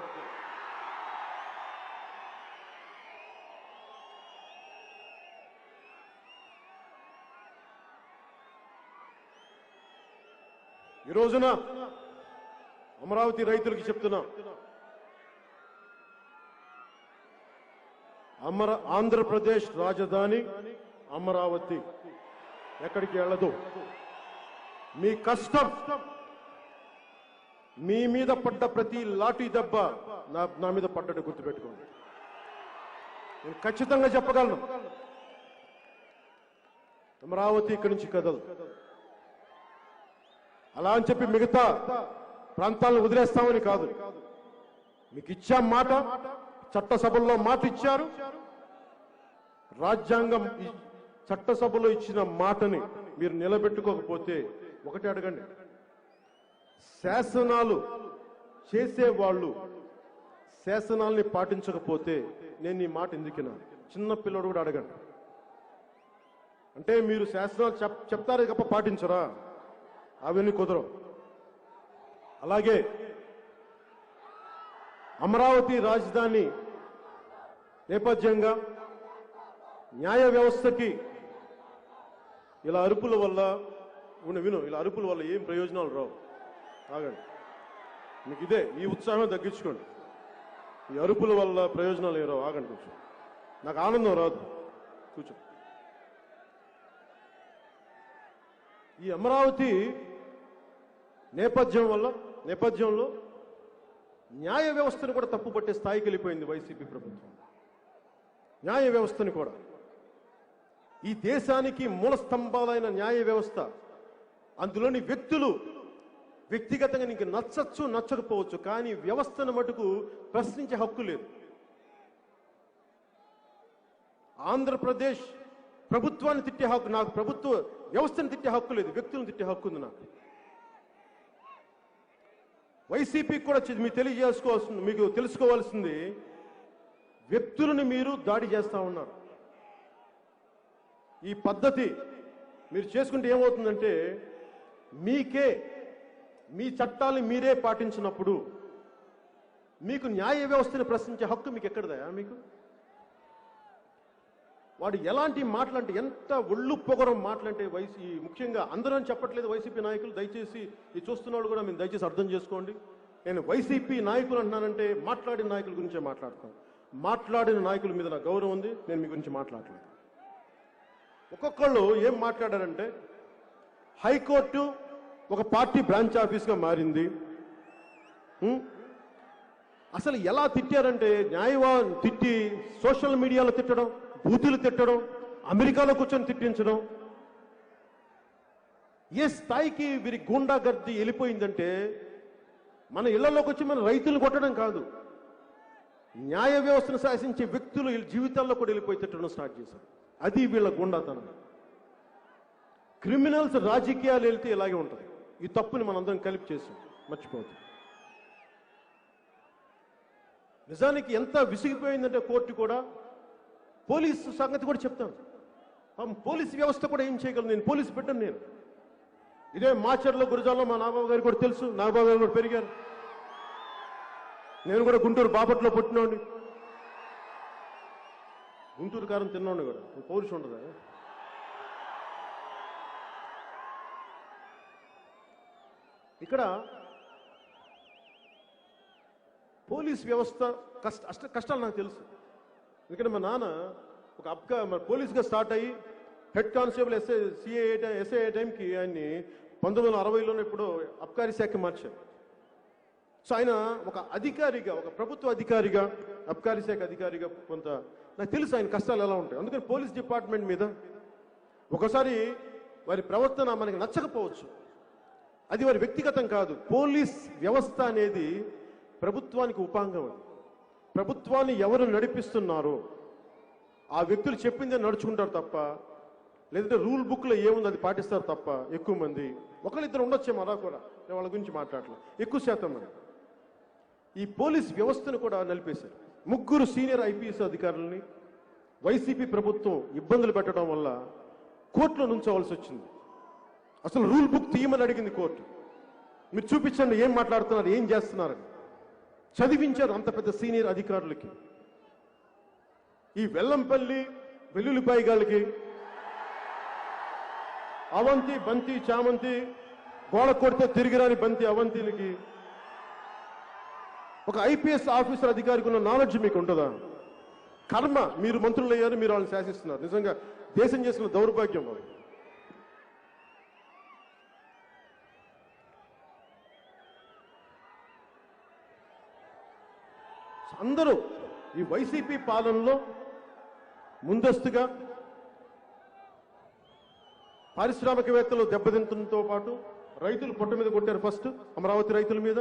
ఈ రోజున అమరావతి రైతులకి చెప్తున్నా, ఆంధ్రప్రదేశ్ రాజధాని అమరావతి, ఎక్కడికి వెళ్ళదు. మీ కష్టం, మీ మీద పడ్డ ప్రతి లాఠీ దెబ్బ నా మీద పడ్డట్టు గుర్తుపెట్టుకోండి. నేను ఖచ్చితంగా చెప్పగలను, అమరావతి ఇక్కడి నుంచి కదలదు. అలా అని చెప్పి మిగతా ప్రాంతాలను వదిలేస్తామని కాదు. మీకు ఇచ్చాం మాట, చట్టసభల్లో మాట ఇచ్చారు. రాజ్యాంగం చట్టసభలో ఇచ్చిన మాటని మీరు నిలబెట్టుకోకపోతే ఒకటి అడగండి, శాసనాలు చేసేవాళ్ళు శాసనాల్ని పాటించకపోతే నేను ఈ మాట ఎందుకినా? చిన్న పిల్లడు కూడా అడగండి. అంటే మీరు శాసనాలు చెప్తారే తప్ప పాటించరా? అవన్నీ కుదరవు. అలాగే అమరావతి రాజధాని నేపథ్యంగా న్యాయ వ్యవస్థకి ఇలా అరుపుల వల్ల ఇలా అరుపుల వల్ల ఏం ప్రయోజనాలు రావు. ఆగండి, మీకు ఇదే ఈ ఉత్సాహం తగ్గించుకోండి. ఈ అరుపుల వల్ల ప్రయోజనాలు ఏం రావు. ఆగండి, కూర్చో. నాకు ఆనందం రాదు, కూర్చో. ఈ అమరావతి నేపథ్యంలో న్యాయ వ్యవస్థను కూడా తప్పుపట్టే స్థాయికి వెళ్ళిపోయింది వైసీపీ ప్రభుత్వం. న్యాయ వ్యవస్థని కూడా, ఈ దేశానికి మూల స్తంభాలైన న్యాయ వ్యవస్థ, అందులోని వ్యక్తులు వ్యక్తిగతంగా నీకు నచ్చచ్చు నచ్చకపోవచ్చు, కానీ వ్యవస్థను మటుకు ప్రశ్నించే హక్కు లేదు. ఆంధ్రప్రదేశ్ ప్రభుత్వాన్ని తిట్టే హక్కు నాకు, ప్రభుత్వ వ్యవస్థను తిట్టే హక్కు లేదు, వ్యక్తులను తిట్టే హక్కు ఉంది నాకు. వైసీపీకి కూడా మీకు తెలుసుకోవాల్సింది, వ్యక్తులను మీరు దాడి చేస్తా ఉన్నారు. ఈ పద్ధతి మీరు చేసుకుంటే ఏమవుతుందంటే, మీ చట్టాలను మీరే పాటించినప్పుడు మీకు న్యాయ వ్యవస్థను ప్రశ్నించే హక్కు మీకు ఎక్కడదయా? మీకు వాడు ఎలాంటి మాటలంటే, ఎంత ఒళ్ళు పొగరం మాటలంటే, ముఖ్యంగా అందరూ అని చెప్పట్లేదు వైసీపీ నాయకులు, దయచేసి ఈ చూస్తున్నాడు కూడా మీరు దయచేసి అర్థం చేసుకోండి. నేను వైసీపీ నాయకులు అంటున్నానంటే మాట్లాడిన నాయకుల గురించే మాట్లాడుతాను. మాట్లాడిన నాయకుల మీద నాకు గౌరవం ఉంది, నేను మీ గురించి మాట్లాడలేదు. ఒక్కొక్కళ్ళు ఏం మాట్లాడారంటే, హైకోర్టు ఒక పార్టీ బ్రాంచ్ ఆఫీస్గా మారింది. అసలు ఎలా తిట్టారంటే, తిట్టి సోషల్ మీడియాలో తిట్టడం, బూతులు తిట్టడం, అమెరికాలో కూర్చొని తిట్టించడం, ఏ స్థాయికి వీరి గూండాగర్ది వెళ్ళిపోయిందంటే మన ఇళ్లలోకి వచ్చి మన రైతులు కొట్టడం కాదు, న్యాయ వ్యవస్థను శాసించే వ్యక్తులు వీళ్ళ జీవితాల్లో కూడా వెళ్ళిపోయేటట్టు స్టార్ట్ చేశారు. అది వీళ్ళ గుండాతనం. క్రిమినల్స్ రాజకీయాలు వెళ్తే ఇలాగే ఉంటుంది. ఈ తప్పుని మనందరం కలిపి చేసాం, మర్చిపోతాం. నిజానికి ఎంత విసిగిపోయిందంటే కోర్టు కూడా, పోలీసు సంగతి కూడా చెప్తాను. పోలీసు వ్యవస్థ కూడా ఏం చేయగలను, నేను పోలీసు బిడ్డను. నేను ఇదే మాచర్లో గురజాల్లో మా నాగబాబు గారికి కూడా తెలుసు, నాగబాబు గారు కూడా పెరిగారు. నేను కూడా గుంటూరు బాపట్లో పుట్టినోడిని, గుంటూరు కారం తిన్నోడిని కూడా. పౌరుషం ఉండదా? ఇక్కడ పోలీస్ వ్యవస్థ కష్టాలు నాకు తెలుసు. ఎందుకంటే మా నాన్న ఒక పోలీస్గా స్టార్ట్ అయ్యి హెడ్ కానిస్టేబుల్ ఎస్ఐ టైంకి ఆయన్ని 1960లోనే ఇప్పుడు అబ్కారీ శాఖ మార్చారు. సో ఆయన ఒక అధికారిగా, ఒక ప్రభుత్వ అధికారిగా, అబ్కారీ శాఖ అధికారిగా కొంత నాకు తెలుసు ఆయన కష్టాలు ఎలా ఉంటాయి. అందుకని పోలీస్ డిపార్ట్మెంట్ మీద ఒకసారి వారి ప్రవర్తన మనకి నచ్చకపోవచ్చు, అది వారి వ్యక్తిగతం కాదు. పోలీస్ వ్యవస్థ అనేది ప్రభుత్వానికి ఉపాంగం. అది ప్రభుత్వాన్ని ఎవరు నడిపిస్తున్నారో ఆ వ్యక్తులు చెప్పిందే నడుచుకుంటారు తప్ప, లేదంటే రూల్ బుక్లో ఏముంది అది పాటిస్తారు తప్ప. ఎక్కువ మంది, ఒకళ్ళిద్దరు ఉండొచ్చేమో, అలా కూడా నేను వాళ్ళ గురించి మాట్లాడలేదు. ఎక్కువ శాతం మంది ఈ పోలీస్ వ్యవస్థను కూడా నలిపేశారు. 3 సీనియర్ ఐపీఎస్ అధికారులని వైసీపీ ప్రభుత్వం ఇబ్బందులు పెట్టడం వల్ల కోర్టులో నుంచోవలసి వచ్చింది. అసలు రూల్ బుక్ తీయమని అడిగింది కోర్టు. మీరు చూపించండి ఏం మాట్లాడుతున్నారు, ఏం చేస్తున్నారని. చదివించారు అంత పెద్ద సీనియర్ అధికారులకి. ఈ వెల్లంపల్లి వెల్లుల్లిపాయ గాళ్ళకి, అవంతి బంతి చామంతి, గోడ కొడితే తిరిగిరాని బంతి అవంతిలకి, ఒక ఐపీఎస్ ఆఫీసర్ అధికారికి ఉన్న నాలెడ్జ్ మీకు ఉంటుందా? కర్మ, మీరు మంత్రులు అయ్యారు, మీరు వాళ్ళని శాసిస్తున్నారు. నిజంగా దేశం చేసిన దౌర్భాగ్యం వాళ్ళు. అందరూ ఈ వైసీపీ పాలనలో ముందస్తుగా పారిశ్రామికవేత్తలు దెబ్బతింటంతో పాటు రైతులు పొట్ట మీద కొట్టారు. ఫస్ట్ అమరావతి రైతుల మీద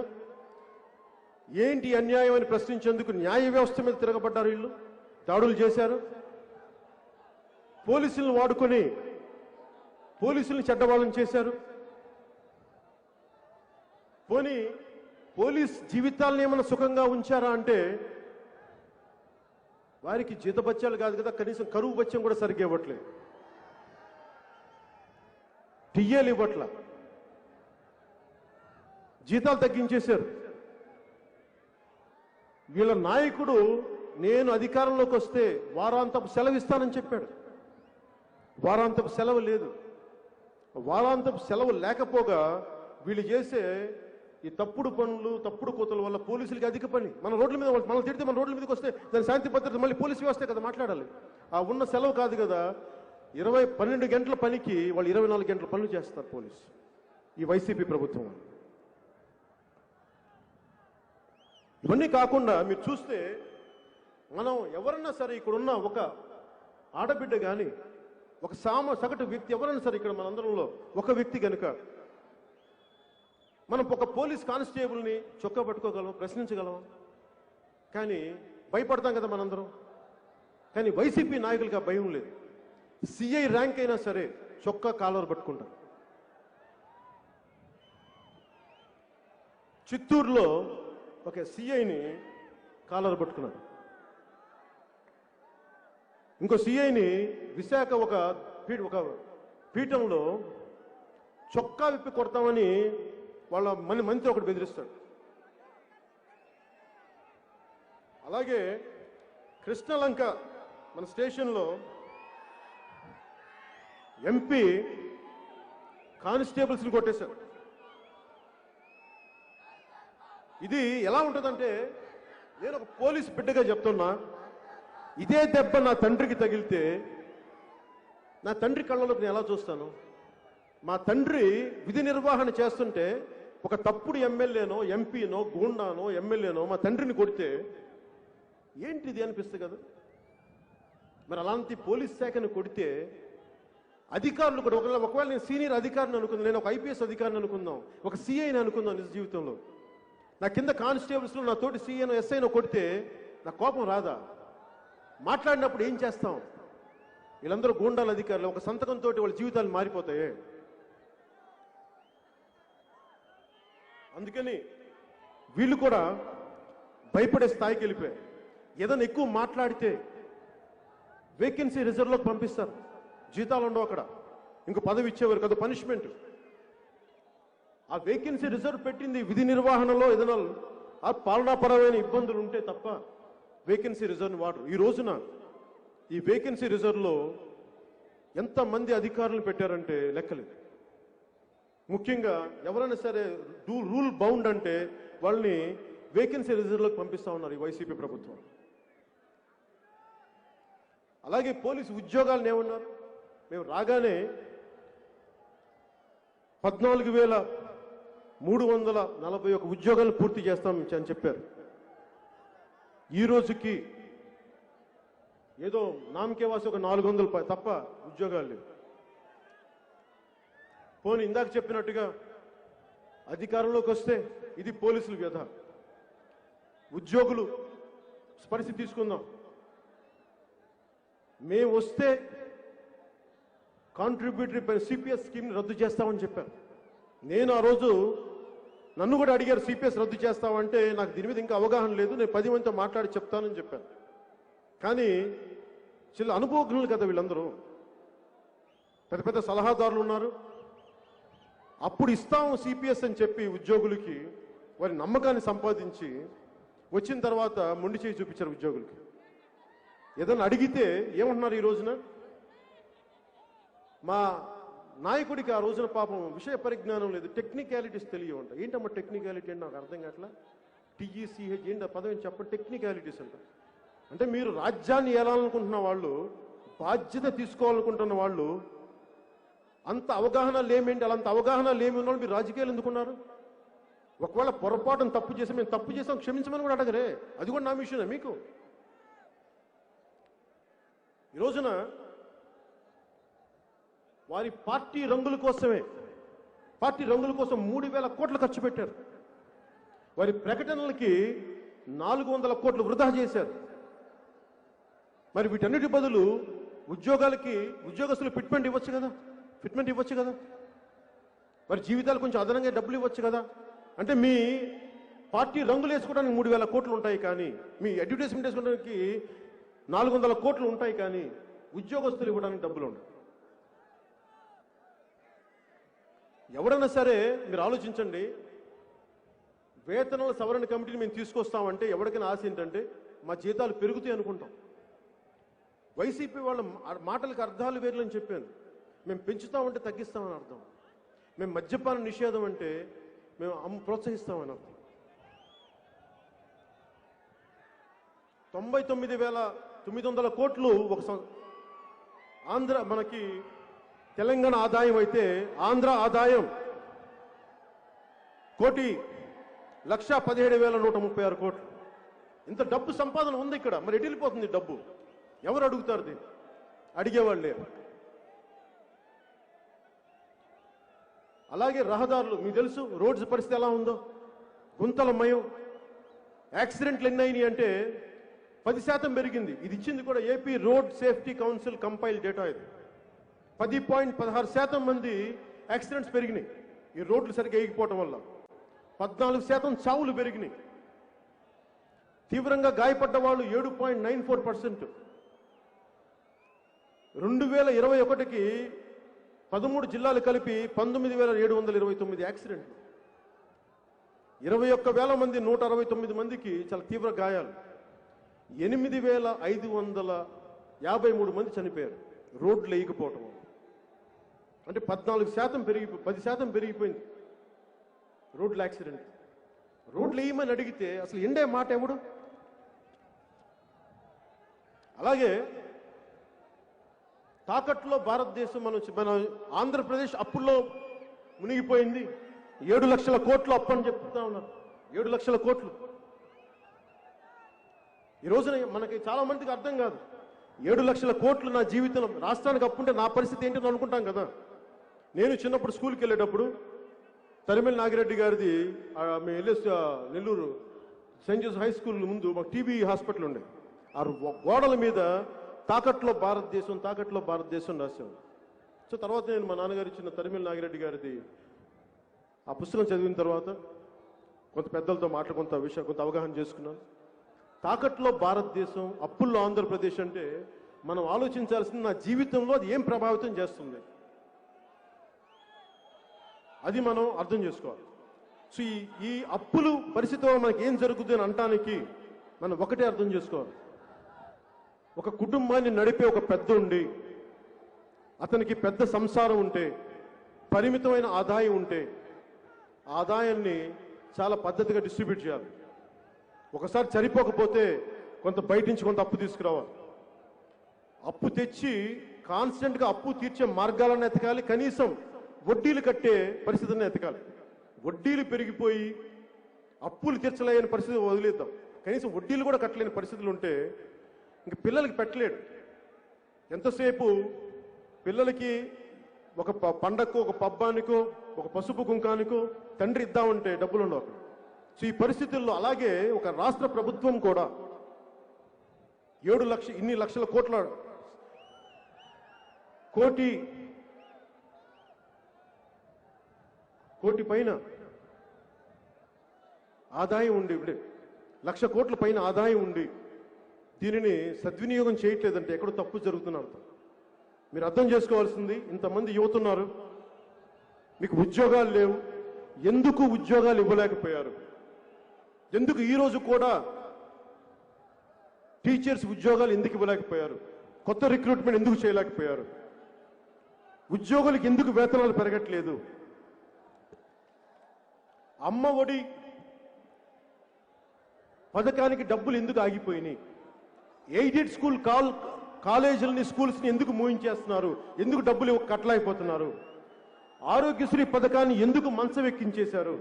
ఏంటి అన్యాయం అని ప్రశ్నించేందుకు న్యాయ వ్యవస్థ మీద తిరగబడ్డారు. వీళ్ళు దాడులు చేశారు. పోలీసులను వాడుకొని పోలీసులను చెడ్డవాళ్ళని చేశారు. పోనీ పోలీస్ జీవితాలను ఏమైనా సుఖంగా ఉంచారా అంటే వారికి జీతబత్యాలు కాదు కదా, కనీసం కరువు బత్యం కూడా సరిగ్గా ఇవ్వట్లేదు, టియ్యేలు ఇవ్వట్ల, జీతాలు తగ్గించేశారు. వీళ్ళ నాయకుడు నేను అధికారంలోకి వస్తే వారాంతపు సెలవు ఇస్తానని చెప్పాడు. వారాంతపు సెలవు లేదు. వారాంతపు సెలవు లేకపోగా వీళ్ళు చేసే ఈ తప్పుడు పనులు, తప్పుడు కోతల వల్ల పోలీసులకి అధిక పని. మన రోడ్ల మీద మనం తిడితే మన రోడ్ల మీదకి వస్తే దాని శాంతి భద్రత మళ్ళీ పోలీసు వ్యవస్థే కదా మాట్లాడాలి. ఆ ఉన్న సెలవు కాదు కదా, 12 గంటల పనికి వాళ్ళు 24 గంటల పనులు చేస్తారు పోలీసు, ఈ వైసీపీ ప్రభుత్వం. ఇవన్నీ కాకుండా మీరు చూస్తే మనం ఎవరన్నా సరే ఇక్కడున్న ఒక ఆడబిడ్డ కానీ, ఒక సగటు వ్యక్తి ఎవరైనా సరే ఇక్కడ మనందరంలో ఒక వ్యక్తి కనుక మనం ఒక పోలీస్ కానిస్టేబుల్ని చొక్కా పట్టుకోగలం, ప్రశ్నించగలం, కానీ భయపడతాం కదా మనందరం. కానీ వైసీపీ నాయకులకి ఆ భయం లేదు. సిఐ ర్యాంక్ అయినా సరే చొక్కా కాలర్ పట్టుకుంటారు. చిత్తూరులో ఒక సిఐని కాలర్ పట్టుకున్నారు. ఇంకో సిఐని విశాఖ ఒక పీఠంలో చొక్కా విప్పి కొడతామని వాళ్ళ మంత్రి ఒకటి బెదిరిస్తాడు. అలాగే కృష్ణలంక మన స్టేషన్లో ఎంపీ కానిస్టేబుల్స్ని కొట్టేశారు. ఇది ఎలా ఉంటుందంటే, నేను ఒక పోలీస్ బిడ్డగా చెప్తున్నా, ఇదే దెబ్బ నా తండ్రికి తగిలితే నా తండ్రి కళ్ళలోకి నేను ఎలా చూస్తాను? మా తండ్రి విధి నిర్వహణ చేస్తుంటే ఒక తప్పుడు ఎమ్మెల్యేనో, ఎంపీనో, గూండానో, ఎమ్మెల్యేనో మా తండ్రిని కొడితే ఏంటిది అనిపిస్తుంది కదా. మరి అలాంటి పోలీస్ శాఖను కొడితే అధికారులు కూడా ఒకవేళ నేను సీనియర్ అధికారిని అనుకుందాం, నేను ఒక ఐపీఎస్ అధికారిని అనుకుందాం, ఒక సిఐని అనుకుందాం నిజ జీవితంలో, నా కింద కానిస్టేబుల్స్లో నా తోటి సిఐనో ఎస్ఐనో కొడితే నా కోపం రాదా? మాట్లాడినప్పుడు ఏం చేస్తాం? వీళ్ళందరూ గూండాల అధికారులు, ఒక సంతకంతో వాళ్ళ జీవితాలు మారిపోతాయి. అందుకని వీళ్ళు కూడా భయపడే స్థాయికి వెళ్ళిపోయారు. ఏదైనా ఎక్కువ మాట్లాడితే వేకెన్సీ రిజర్వ్లోకి పంపిస్తారు, జీతాలు ఉండవు అక్కడ, ఇంకో పదవి ఇచ్చేవారు కదా, పనిష్మెంట్. ఆ వేకెన్సీ రిజర్వ్ పెట్టింది విధి నిర్వహణలో ఏదైనా ఆ పాలనాపరమైన ఇబ్బందులు ఉంటే తప్ప వేకెన్సీ రిజర్వ్ వాడరు. ఈ రోజున ఈ వేకెన్సీ రిజర్వ్లో ఎంతమంది అధికారులు పెట్టారంటే లెక్కలేదు. ముఖ్యంగా ఎవరైనా సరే రూల్ బౌండ్ అంటే వాళ్ళని వేకెన్సీ రిజర్వ్లోకి పంపిస్తా ఉన్నారు ఈ వైసీపీ ప్రభుత్వం. అలాగే పోలీసు ఉద్యోగాలను ఏమన్నారు? మేము రాగానే 14,341 ఉద్యోగాలు పూర్తి చేస్తాం అని చెప్పారు. ఈ రోజుకి ఏదో నామకేవాసి ఒక 400 తప్ప ఉద్యోగాలు లేవు. పోనీ ఇందాక చెప్పినట్టుగా అధికారంలోకి వస్తే ఇది పోలీసుల వ్యధ. ఉద్యోగులు పరిస్థితి తీసుకుందాం. మేము వస్తే కాంట్రిబ్యూటరీ పై సిపిఎస్ స్కీమ్ని రద్దు చేస్తామని చెప్పారు. నేను ఆ రోజు నన్ను కూడా అడిగారు సిపిఎస్ రద్దు చేస్తామంటే నాకు దీని మీద ఇంకా అవగాహన లేదు, నేను 10 మందితో మాట్లాడి చెప్తానని చెప్పాను. కానీ చిన్న అనుభవజ్ఞులు కదా వీళ్ళందరూ, పెద్ద పెద్ద సలహాదారులు ఉన్నారు. అప్పుడు ఇస్తాము సిపిఎస్ అని చెప్పి ఉద్యోగులకి వారి నమ్మకాన్ని సంపాదించి వచ్చిన తర్వాత మొండి చేయి చూపించారు ఉద్యోగులకి. ఏదైనా అడిగితే ఏమంటున్నారు ఈ రోజున? మా నాయకుడికి ఆ రోజున పాపం విషయ పరిజ్ఞానం లేదు, టెక్నికాలిటీస్ తెలియవంట. ఏంటమ్మా టెక్నికాలిటీ అంటే నాకు అర్థం కావట్లా. టీజీసీహెచ్ ఏంటి ఆ పదవి చెప్పండి, టెక్నికాలిటీస్ అంట. అంటే మీరు రాజ్యాన్ని ఏలాలనుకుంటున్న వాళ్ళు, బాధ్యత తీసుకోవాలనుకుంటున్న వాళ్ళు, అంత అవగాహన లేమేంటి? అలాంత అవగాహన లేమి ఉన్న వాళ్ళు మీరు రాజకీయాలు ఎందుకున్నారు? ఒకవేళ పొరపాటును తప్పు చేసి మేము తప్పు చేసాం క్షమించమని కూడా అడగరే, అది కూడా నా విషయమే. మీకు ఈ రోజున వారి పార్టీ రంగుల కోసమే, పార్టీ రంగుల కోసం 3,000 కోట్లు ఖర్చు పెట్టారు. వారి ప్రకటనలకి 400 కోట్లు వృధా చేశారు. మరి వీటన్నిటి బదులు ఉద్యోగస్తులు ఫిట్మెంట్ ఇవ్వచ్చు కదా, మరి జీవితాలు కొంచెం అదనంగా డబ్బులు ఇవ్వచ్చు కదా. అంటే మీ పార్టీ రంగులు వేసుకోవడానికి 3,000 కోట్లు ఉంటాయి, కానీ మీ అడ్వర్టైజ్మెంట్ వేసుకోవడానికి 400 కోట్లు ఉంటాయి, కానీ ఉద్యోగస్తులు ఇవ్వడానికి డబ్బులు ఉండవు. ఎవడైనా సరే మీరు ఆలోచించండి, వేతనాల సవరణ కమిటీని మేము తీసుకొస్తామంటే ఎవరికైనా ఆశ ఏంటంటే మా జీతాలు పెరుగుతాయి అనుకుంటాం. వైసీపీ వాళ్ళ మాటలకు అర్థాలు వేర్లని చెప్పాను. మేము పెంచుతామంటే తగ్గిస్తామని అర్థం. మేము మద్యపాన నిషేధం అంటే మేము ప్రోత్సహిస్తామని అర్థం. 99,900 కోట్లు ఒక ఆంధ్ర మనకి తెలంగాణ ఆదాయం అయితే ఆంధ్ర ఆదాయం 1,17,136 కోట్లు. ఇంత డబ్బు సంపాదన ఉంది ఇక్కడ, మరి ఎటు వెళ్ళిపోతుంది డబ్బు? ఎవరు అడుగుతారు దీన్ని? అడిగేవాళ్ళు లేరు. అలాగే రహదారులు, మీకు తెలుసు రోడ్స్ పరిస్థితి ఎలా ఉందో, గుంతలమయం. యాక్సిడెంట్లు ఎన్ని అయినాయి అంటే 10% పెరిగింది. ఇది ఇచ్చింది కూడా AP road safety council compile data. ఇది 10.16% మంది యాక్సిడెంట్స్ పెరిగినాయి ఈ రోడ్లు సరిగ్గా వేయకపోవటం వల్ల. 14% చావులు పెరిగినాయి. తీవ్రంగా గాయపడ్డ వాళ్ళు 7.94%. 2021కి 13 జిల్లాలు కలిపి 19,729 యాక్సిడెంట్లు. 21,000 మంది 169 మందికి చాలా తీవ్ర గాయాలు. 8,553 మంది చనిపోయారు రోడ్లు వేయకపోవటం. అంటే 10% పెరిగిపోయింది రోడ్ల యాక్సిడెంట్. రోడ్లు వేయమని అడిగితే అసలు ఎండే మాట ఎవడు? అలాగే తాకట్లో భారతదేశం మన ఆంధ్రప్రదేశ్ అప్పుల్లో మునిగిపోయింది. 7 లక్షల కోట్లు అప్పు అని చెప్తా ఉన్నారు. 7 లక్షల కోట్లు. ఈ రోజున మనకి చాలా మందికి అర్థం కాదు. 7 లక్షల కోట్లు నా జీవితంలో రాష్ట్రానికి అప్పుంటే నా పరిస్థితి ఏంటని అనుకుంటాం కదా. నేను చిన్నప్పుడు స్కూల్కి వెళ్ళేటప్పుడు తరిమెల నాగిరెడ్డి గారిది మేము వెళ్ళే Nellore Saint Joseph high school ముందు మాకు టీబీ హాస్పిటల్ ఉండే. ఆ గోడల మీద తాకట్లో భారతదేశం రాశాను. సో తర్వాత నేను మా నాన్నగారు ఇచ్చిన తరిమెల నాగిరెడ్డి గారిది ఆ పుస్తకం చదివిన తర్వాత కొంత పెద్దలతో కొంత అవగాహన చేసుకున్నాను. తాకట్లో భారతదేశం, అప్పుల్లో ఆంధ్రప్రదేశ్ అంటే మనం ఆలోచించాల్సింది నా జీవితంలో అది ఏం ప్రభావితం చేస్తుంది, అది మనం అర్థం చేసుకోవాలి. సో ఈ అప్పులు పరిస్థితిలో మనకి ఏం జరుగుతుంది అని అనటానికి మనం ఒకటే అర్థం చేసుకోవాలి. ఒక కుటుంబాన్ని నడిపే ఒక పెద్ద ఉండి, అతనికి పెద్ద సంసారం ఉంటే, పరిమితమైన ఆదాయం ఉంటే, ఆదాయాన్ని చాలా పద్ధతిగా డిస్ట్రిబ్యూట్ చేయాలి. ఒకసారి సరిపోకపోతే కొంత బయట నుంచి కొంత అప్పు తీసుకురావాలి. అప్పు తెచ్చి కాన్స్టెంట్గా అప్పు తీర్చే మార్గాలను ఎతకాలి. కనీసం వడ్డీలు కట్టే పరిస్థితిని ఎతకాలి. వడ్డీలు పెరిగిపోయి అప్పులు తీర్చలేని పరిస్థితి వదిలేద్దాం. కనీసం వడ్డీలు కూడా కట్టలేని పరిస్థితులు ఉంటే ఇంక పిల్లలకి పెట్టలేడు. ఎంతసేపు పిల్లలకి ఒక పండగకో, ఒక పబ్బానికో, ఒక పసుపు కుంకానికో తండ్రి ఇద్దామంటే డబ్బులు ఉండవు అక్కడ. సో ఈ పరిస్థితుల్లో అలాగే ఒక రాష్ట్ర ప్రభుత్వం కూడా 7 లక్షల కోటి పైన ఆదాయం ఉండి, 1,00,000 కోట్ల పైన ఆదాయం ఉండి దీనిని సద్వినియోగం చేయట్లేదంటే ఎక్కడో తప్పు జరుగుతున్న అర్థం. మీరు అర్థం చేసుకోవాల్సింది, ఇంతమంది యువత ఉన్నారు, మీకు ఉద్యోగాలు లేవు. ఎందుకు ఉద్యోగాలు ఇవ్వలేకపోయారు? ఎందుకు ఈరోజు కూడా టీచర్స్ ఉద్యోగాలు ఎందుకు ఇవ్వలేకపోయారు? కొత్త రిక్రూట్మెంట్ ఎందుకు చేయలేకపోయారు? ఉద్యోగులకు ఎందుకు వేతనాలు పెరగట్లేదు? అమ్మ ఒడి పథకానికి డబ్బులు ఎందుకు ఆగిపోయినాయి? ఎయిడెడ్ స్కూల్ కాలేజీలని, స్కూల్స్ని ఎందుకు మూయించేస్తున్నారు? ఎందుకు డబ్బులు కట్టలేకపోతున్నారు? ఆరోగ్యశ్రీ పథకాన్ని ఎందుకు మంచం ఎక్కించేశారు?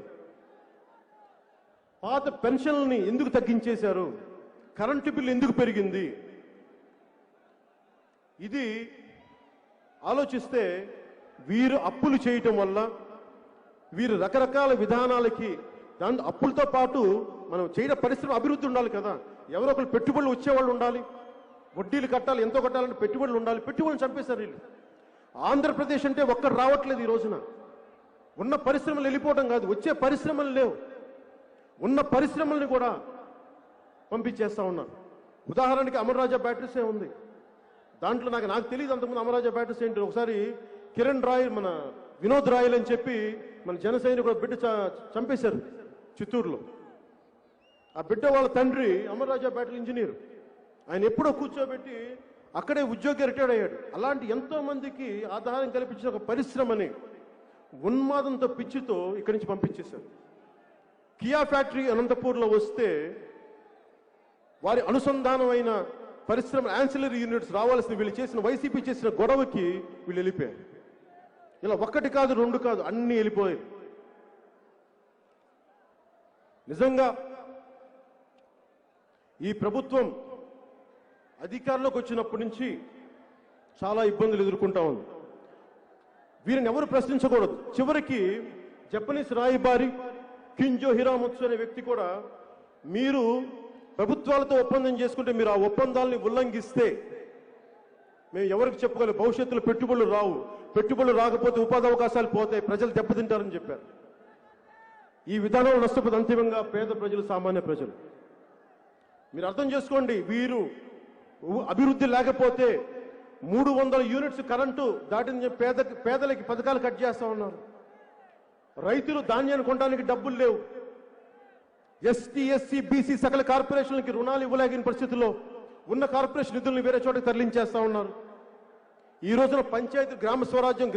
పాత పెన్షన్లని ఎందుకు తగ్గించేశారు? కరెంటు బిల్లు ఎందుకు పెరిగింది? ఇది ఆలోచిస్తే వీరు అప్పులు చేయటం వల్ల, వీరు రకరకాల విధానాలకి దాని అప్పులతో పాటు మనం చేయడం పరిశ్రమ అభివృద్ధి ఉండాలి కదా. ఎవరో ఒకరు పెట్టుబడులు వచ్చేవాళ్ళు ఉండాలి, వడ్డీలు కట్టాలి, ఎంతో కట్టాలంటే పెట్టుబడులు ఉండాలి. పెట్టుబడులు చంపేశారు వీళ్ళు. ఆంధ్రప్రదేశ్ అంటే ఒక్కరు రావట్లేదు. ఈ రోజున ఉన్న పరిశ్రమలు వెళ్ళిపోవడం కాదు, వచ్చే పరిశ్రమలు లేవు. ఉన్న పరిశ్రమల్ని కూడా పంపించేస్తా ఉన్నారు. ఉదాహరణకి అమర్రాజా బ్యాటరీసే ఉంది. దాంట్లో నాకు తెలియదు అంతకుముందు అమర్రాజా బ్యాటరీస్ ఏంటి. ఒకసారి కిరణ్ రాయ్, మన వినోద్ రాయల్ అని చెప్పి మన జన సైనికుడు బిడ్డ చంపేశారు చిత్తూరులో. ఆ బిడ్డ వాళ్ళ తండ్రి అమర్రాజా బ్యాటరీ ఇంజనీర్. ఆయన ఎప్పుడో కూర్చోబెట్టి అక్కడే ఉద్యోగి రిటైర్డ్ అయ్యాడు. అలాంటి ఎంతో మందికి ఆధారం కల్పించిన ఒక పరిశ్రమని ఉన్మాదంతో, పిచ్చితో ఇక్కడి నుంచి పంపించేశారు. కియా ఫ్యాక్టరీ అనంతపూర్లో వస్తే వారి అనుసంధానమైన పరిశ్రమ యాన్సిలరీ యూనిట్స్ రావాల్సిన వీళ్ళు చేసిన, వైసీపీ చేసిన గొడవకి వీళ్ళు వెళ్ళిపోయారు. ఇలా ఒక్కటి కాదు, రెండు కాదు, అన్ని వెళ్ళిపోయారు. నిజంగా ఈ ప్రభుత్వం అధికారంలోకి వచ్చినప్పటి నుంచి చాలా ఇబ్బందులు ఎదుర్కొంటా ఉంది. వీరిని ఎవరు ప్రశ్నించకూడదు. చివరికి జపనీస్ రాయబారి కింజో హిరామత్సు అనే వ్యక్తి కూడా, మీరు ప్రభుత్వాలతో ఒప్పందం చేసుకుంటే మీరు ఆ ఒప్పందాలని ఉల్లంఘిస్తే మేము ఎవరికి చెప్పుకోవాలి, భవిష్యత్తులో పెట్టుబడులు రావు, పెట్టుబడులు రాకపోతే ఉపాధి అవకాశాలు పోతాయి, ప్రజలు దెబ్బతింటారని చెప్పారు. ఈ విధానంలో నష్టపోతే అంతిమంగా పేద ప్రజలు, సామాన్య ప్రజలు. మీరు అర్థం చేసుకోండి, వీరు అభివృద్ధి లేకపోతే 300 యూనిట్స్ కరెంటు దాటిన పేదలకి పథకాలు కట్ చేస్తా ఉన్నారు. రైతులు ధాన్యాన్ని కొనడానికి డబ్బులు లేవు. ఎస్టీ, ఎస్సీ, బీసీ సకల కార్పొరేషన్లకి రుణాలు ఇవ్వలేని పరిస్థితుల్లో ఉన్న కార్పొరేషన్ నిధులను వేరే చోటకి తరలించేస్తా ఉన్నారు. ఈ రోజున పంచాయతీ, గ్రామ స్వరాజ్యం,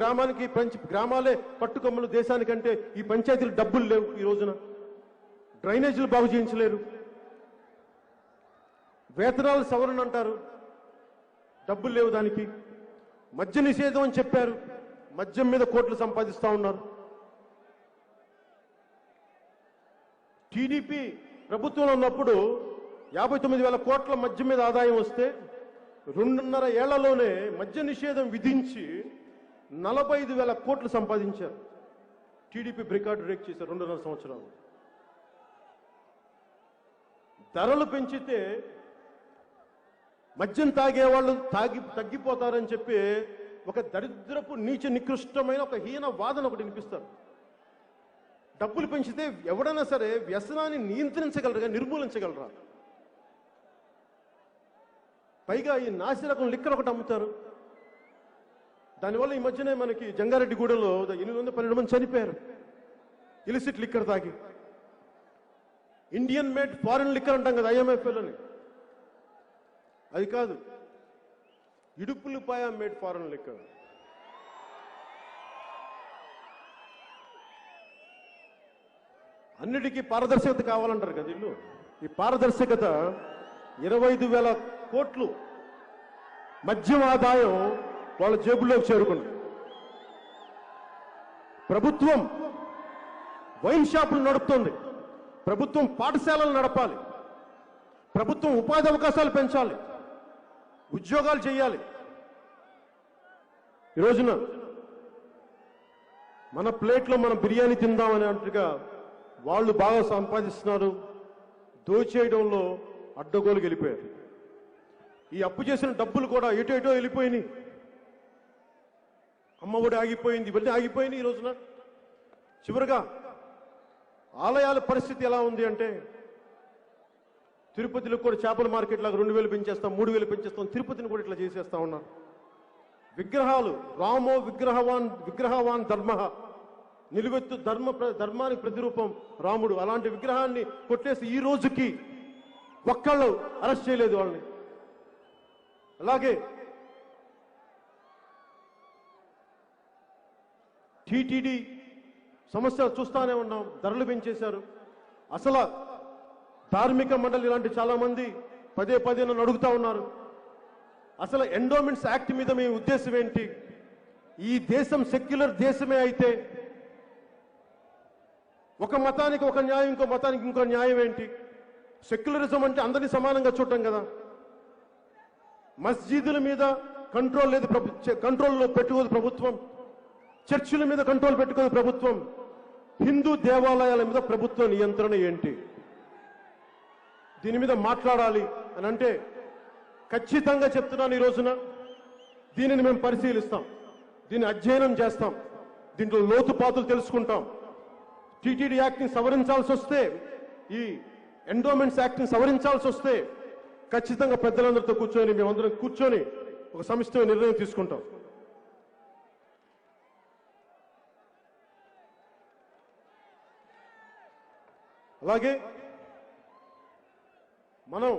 గ్రామాలే పట్టుకొమ్మలు దేశానికంటే ఈ పంచాయతీలు డబ్బులు లేవు. ఈ రోజున డ్రైనేజీలు బాగు చేయించలేరు. వేతనాలు సవరణ అంటారు, డబ్బులు లేవు దానికి. మద్య నిషేధం అని చెప్పారు, మద్యం మీద కోట్లు సంపాదిస్తా ఉన్నారు. టీడీపీ ప్రభుత్వంలో ఉన్నప్పుడు 59,000 కోట్ల మద్యం మీద ఆదాయం వస్తే 2.5 ఏళ్లలోనే మద్య నిషేధం విధించి 45,000 కోట్లు సంపాదించారు. టీడీపీ రికార్డు బ్రేక్ చేశారు 2.5 సంవత్సరాలు. ధరలు పెంచితే మద్యం తాగేవాళ్ళు తగ్గిపోతారని చెప్పి ఒక దరిద్రపు నీచ నికృష్టమైన ఒక హీన వాదన ఒకటి వినిపిస్తారు. డబ్బులు పెంచితే ఎవడైనా సరే వ్యసనాన్ని నియంత్రించగలరుగా, నిర్మూలించగలరా? పైగా ఈ నాసిరకం లిక్కర్ ఒకటి అమ్ముతారు. దానివల్ల ఈ మధ్యనే మనకి జంగారెడ్డిగూడలో 812 మంది చనిపోయారు ఇలిసిట్ లిక్కర్ తాగి. ఇండియన్ మేడ్ ఫారిన్ లిక్కర్ అంటాం కదా, IMFLని. అది కాదు, ఇడుపులపాయ మేడ్ ఫారిన్ లిక్కర్. అన్నిటికీ పారదర్శకత కావాలంటారు కదా వీళ్ళు. ఈ పారదర్శకత 25,000 కోట్లు మద్యం ఆదాయం వాళ్ళ జేబుల్లోకి చేరుకుంది. ప్రభుత్వం వైన్ షాపులు నడుపుతుంది, ప్రభుత్వం పాఠశాలలు నడపాలి, ప్రభుత్వం ఉపాధి అవకాశాలు పెంచాలి, ఉద్యోగాలు చేయాలి. ఈ రోజున మన ప్లేట్లో మనం బిర్యానీ తిందామని అంటగా వాళ్ళు బాగా సంపాదిస్తున్నారు, దోచేయడంలో అడ్డగోలు వెళ్ళిపోయారు. ఈ అప్పు చేసిన డబ్బులు కూడా ఎటో వెళ్ళిపోయినాయి. అమ్మఒడి ఆగిపోయింది, ఇవన్నీ ఆగిపోయినాయి. ఈ రోజున చివరిగా ఆలయాల పరిస్థితి ఎలా ఉంది అంటే, తిరుపతిలో కూడా చేపల మార్కెట్ లాగా 2,000 పెంచేస్తాం, 3,000 పెంచేస్తాం, తిరుపతిని కూడా ఇట్లా చేసేస్తా ఉన్నారు. విగ్రహాలు, రామో విగ్రహవాన్ ధర్మ, నిలువెత్తు ధర్మానికి ప్రతిరూపం రాముడు, అలాంటి విగ్రహాన్ని కొట్టేసి ఈ రోజుకి ఒక్కళ్ళు అరెస్ట్ చేయలేదు వాళ్ళని. అలాగే టీటీడీ సమస్య చూస్తానే ఉన్నాం, ధరలు పెంచేశారు. అసలు ధార్మిక మండలి ఇలాంటి చాలా మంది పదే నన్ను అడుగుతా ఉన్నారు, అసలు ఎండోమెంట్స్ యాక్ట్ మీద మీ ఉద్దేశం ఏంటి? ఈ దేశం సెక్యులర్ దేశమే అయితే ఒక మతానికి ఒక న్యాయం, ఇంకో మతానికి ఇంకో న్యాయం ఏంటి? సెక్యులరిజం అంటే అందరినీ సమానంగా చూడటం కదా. మస్జిదుల మీద కంట్రోల్ లేదు, కంట్రోల్లో పెట్టుకోదు ప్రభుత్వం. చర్చిల మీద కంట్రోల్ పెట్టుకోదు ప్రభుత్వం. హిందూ దేవాలయాల మీద ప్రభుత్వ నియంత్రణ ఏంటి? దీని మీద మాట్లాడాలి అని అంటే ఖచ్చితంగా చెప్తున్నాను, ఈ రోజున దీనిని మేము పరిశీలిస్తాం, దీన్ని అధ్యయనం చేస్తాం, దీంట్లో లోతుపాతులు తెలుసుకుంటాం. టీటీడీ యాక్ట్ని సవరించాల్సి వస్తే, ఈ ఎండోమెంట్స్ యాక్ట్ని సవరించాల్సి వస్తే ఖచ్చితంగా పెద్దలందరితో కూర్చొని మేమందరం కూర్చొని ఒక సమిష్టి నిర్ణయం తీసుకుంటాం. అలాగే మనం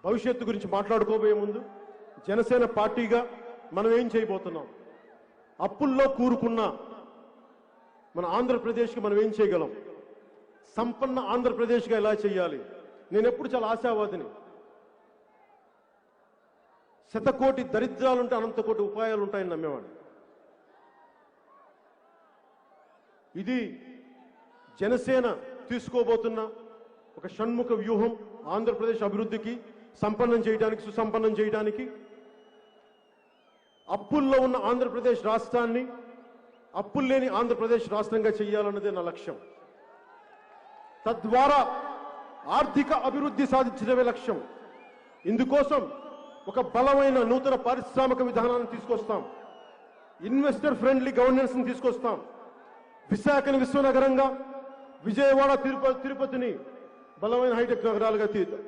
భవిష్యత్తు గురించి మాట్లాడుకోబోయే ముందు జనసేన పార్టీగా మనం ఏం చేయబోతున్నాం, అప్పుల్లో కూరుకున్న మన ఆంధ్రప్రదేశ్కి మనం ఏం చేయగలం, సంపన్న ఆంధ్రప్రదేశ్గా ఎలా చేయాలి. నేను ఎప్పుడు చాలా ఆశావాదిని. 100 కోటి దరిద్రాలుంటే అనంత కోటి ఉపాయాలు ఉంటాయని నమ్మేవాడిని. ఇది జనసేన తీసుకోబోతున్న ఒక షణ్ముఖ వ్యూహం, ఆంధ్రప్రదేశ్ అభివృద్ధికి, సంపన్నం చేయడానికి, సుసంపన్నం చేయడానికి. అప్పుల్లో ఉన్న ఆంధ్రప్రదేశ్ రాష్ట్రాన్ని అప్పులు లేని ఆంధ్రప్రదేశ్ రాష్ట్రంగా చేయాలన్నదే నా లక్ష్యం. తద్వారా ఆర్థిక అభివృద్ధి సాధించడమే లక్ష్యం. ఇందుకోసం ఒక బలమైన నూతన పారిశ్రామిక విధానాన్ని తీసుకొస్తాం, ఇన్వెస్టర్ ఫ్రెండ్లీ గవర్నెన్స్ ని తీసుకొస్తాం. విశాఖని విశ్వనగరంగా, విజయవాడ తిరుపతిని బలమైన హైటెక్ నగరాలుగా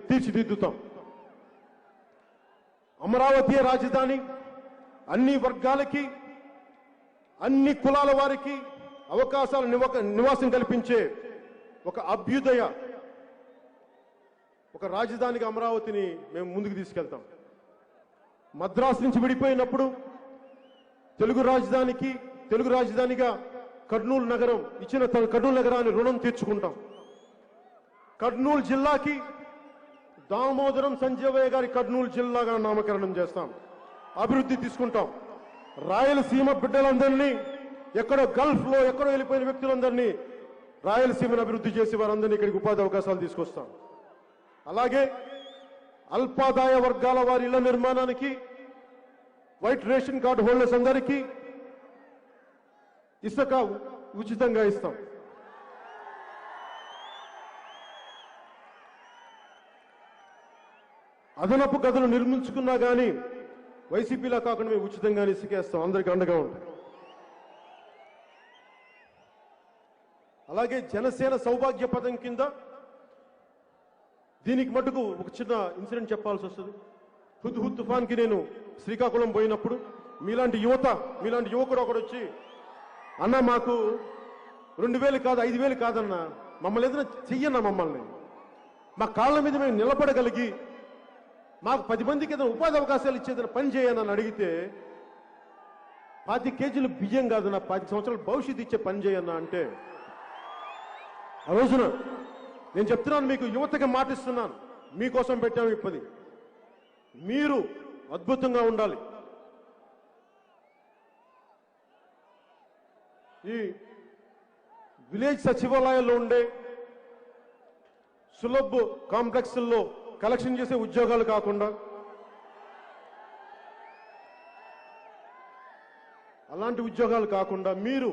తీర్చిదిద్దుతాం. అమరావతి రాజధాని అన్ని వర్గాలకి, అన్ని కులాల వారికి అవకాశాల నివాసం కల్పించే ఒక అభ్యుదయ, ఒక రాజధానిగా అమరావతిని మేము ముందుకు తీసుకెళ్తాం. మద్రాసు నుంచి విడిపోయినప్పుడు తెలుగు రాజధానిగా కర్నూలు నగరం ఇచ్చిన కర్నూలు నగరాన్ని రుణం తీర్చుకుంటాం. కర్నూలు జిల్లాకి దామోదరం సంజీవయ్య గారి కర్నూలు జిల్లాగా నామకరణం చేస్తాం, అభివృద్ధి తీసుకుంటాం. రాయలసీమ బిడ్డలందరినీ, ఎక్కడో గల్ఫ్ లో ఎక్కడో వెళ్ళిపోయిన వ్యక్తులందరినీ రాయలసీమను అభివృద్ధి చేసి వారందరినీ ఇక్కడికి ఉపాధి అవకాశాలు తీసుకొస్తాం. అలాగే అల్పాదాయ వర్గాల వారి ఇళ్ల నిర్మాణానికి, వైట్ రేషన్ కార్డు హోల్డర్స్ అందరికీ ఇసుక ఉచితంగా ఇస్తాం. అదనపు గదులు నిర్మించుకున్నా కానీ వైసీపీలా కాకుండా మేము ఉచితంగానే ఇసుకేస్తాం, అందరికీ అండగా ఉంటాం. అలాగే జనసేన సౌభాగ్య పథకం కింద దీనికి మటుకు ఒక చిన్న ఇన్సిడెంట్ చెప్పాల్సి వస్తుంది. హుద్హుద్ తుఫాన్కి నేను శ్రీకాకుళం పోయినప్పుడు మీలాంటి యువకుడు ఒకడు వచ్చి, అన్న మాకు 2000 కాదు 5000 కాదన్నా, మమ్మల్ని ఏదైనా చెయ్యన్నా, మమ్మల్ని మా కాళ్ళ మీద మేము నిలబడగలిగి మాకు 10 మందికి ఏదైనా ఉపాధి అవకాశాలు ఇచ్చేదైనా పని చేయనని అడిగితే, 25 కేజీలు బియ్యం కాదన్నా 10 సంవత్సరాల భవిష్యత్తు ఇచ్చే పని చేయన్నా అంటే, ఆ రోజున నేను చెప్తున్నాను, మీకు యువతకి మాటిస్తున్నాను, మీకోసం పెట్టాము ఈ 10. మీరు అద్భుతంగా ఉండాలి. ఈ విలేజ్ సచివాలయాల్లో ఉండే సులభ్ కాంప్లెక్స్ల్లో కలెక్షన్ చేసే ఉద్యోగాలు కాకుండా అలాంటి ఉద్యోగాలు కాకుండా మీరు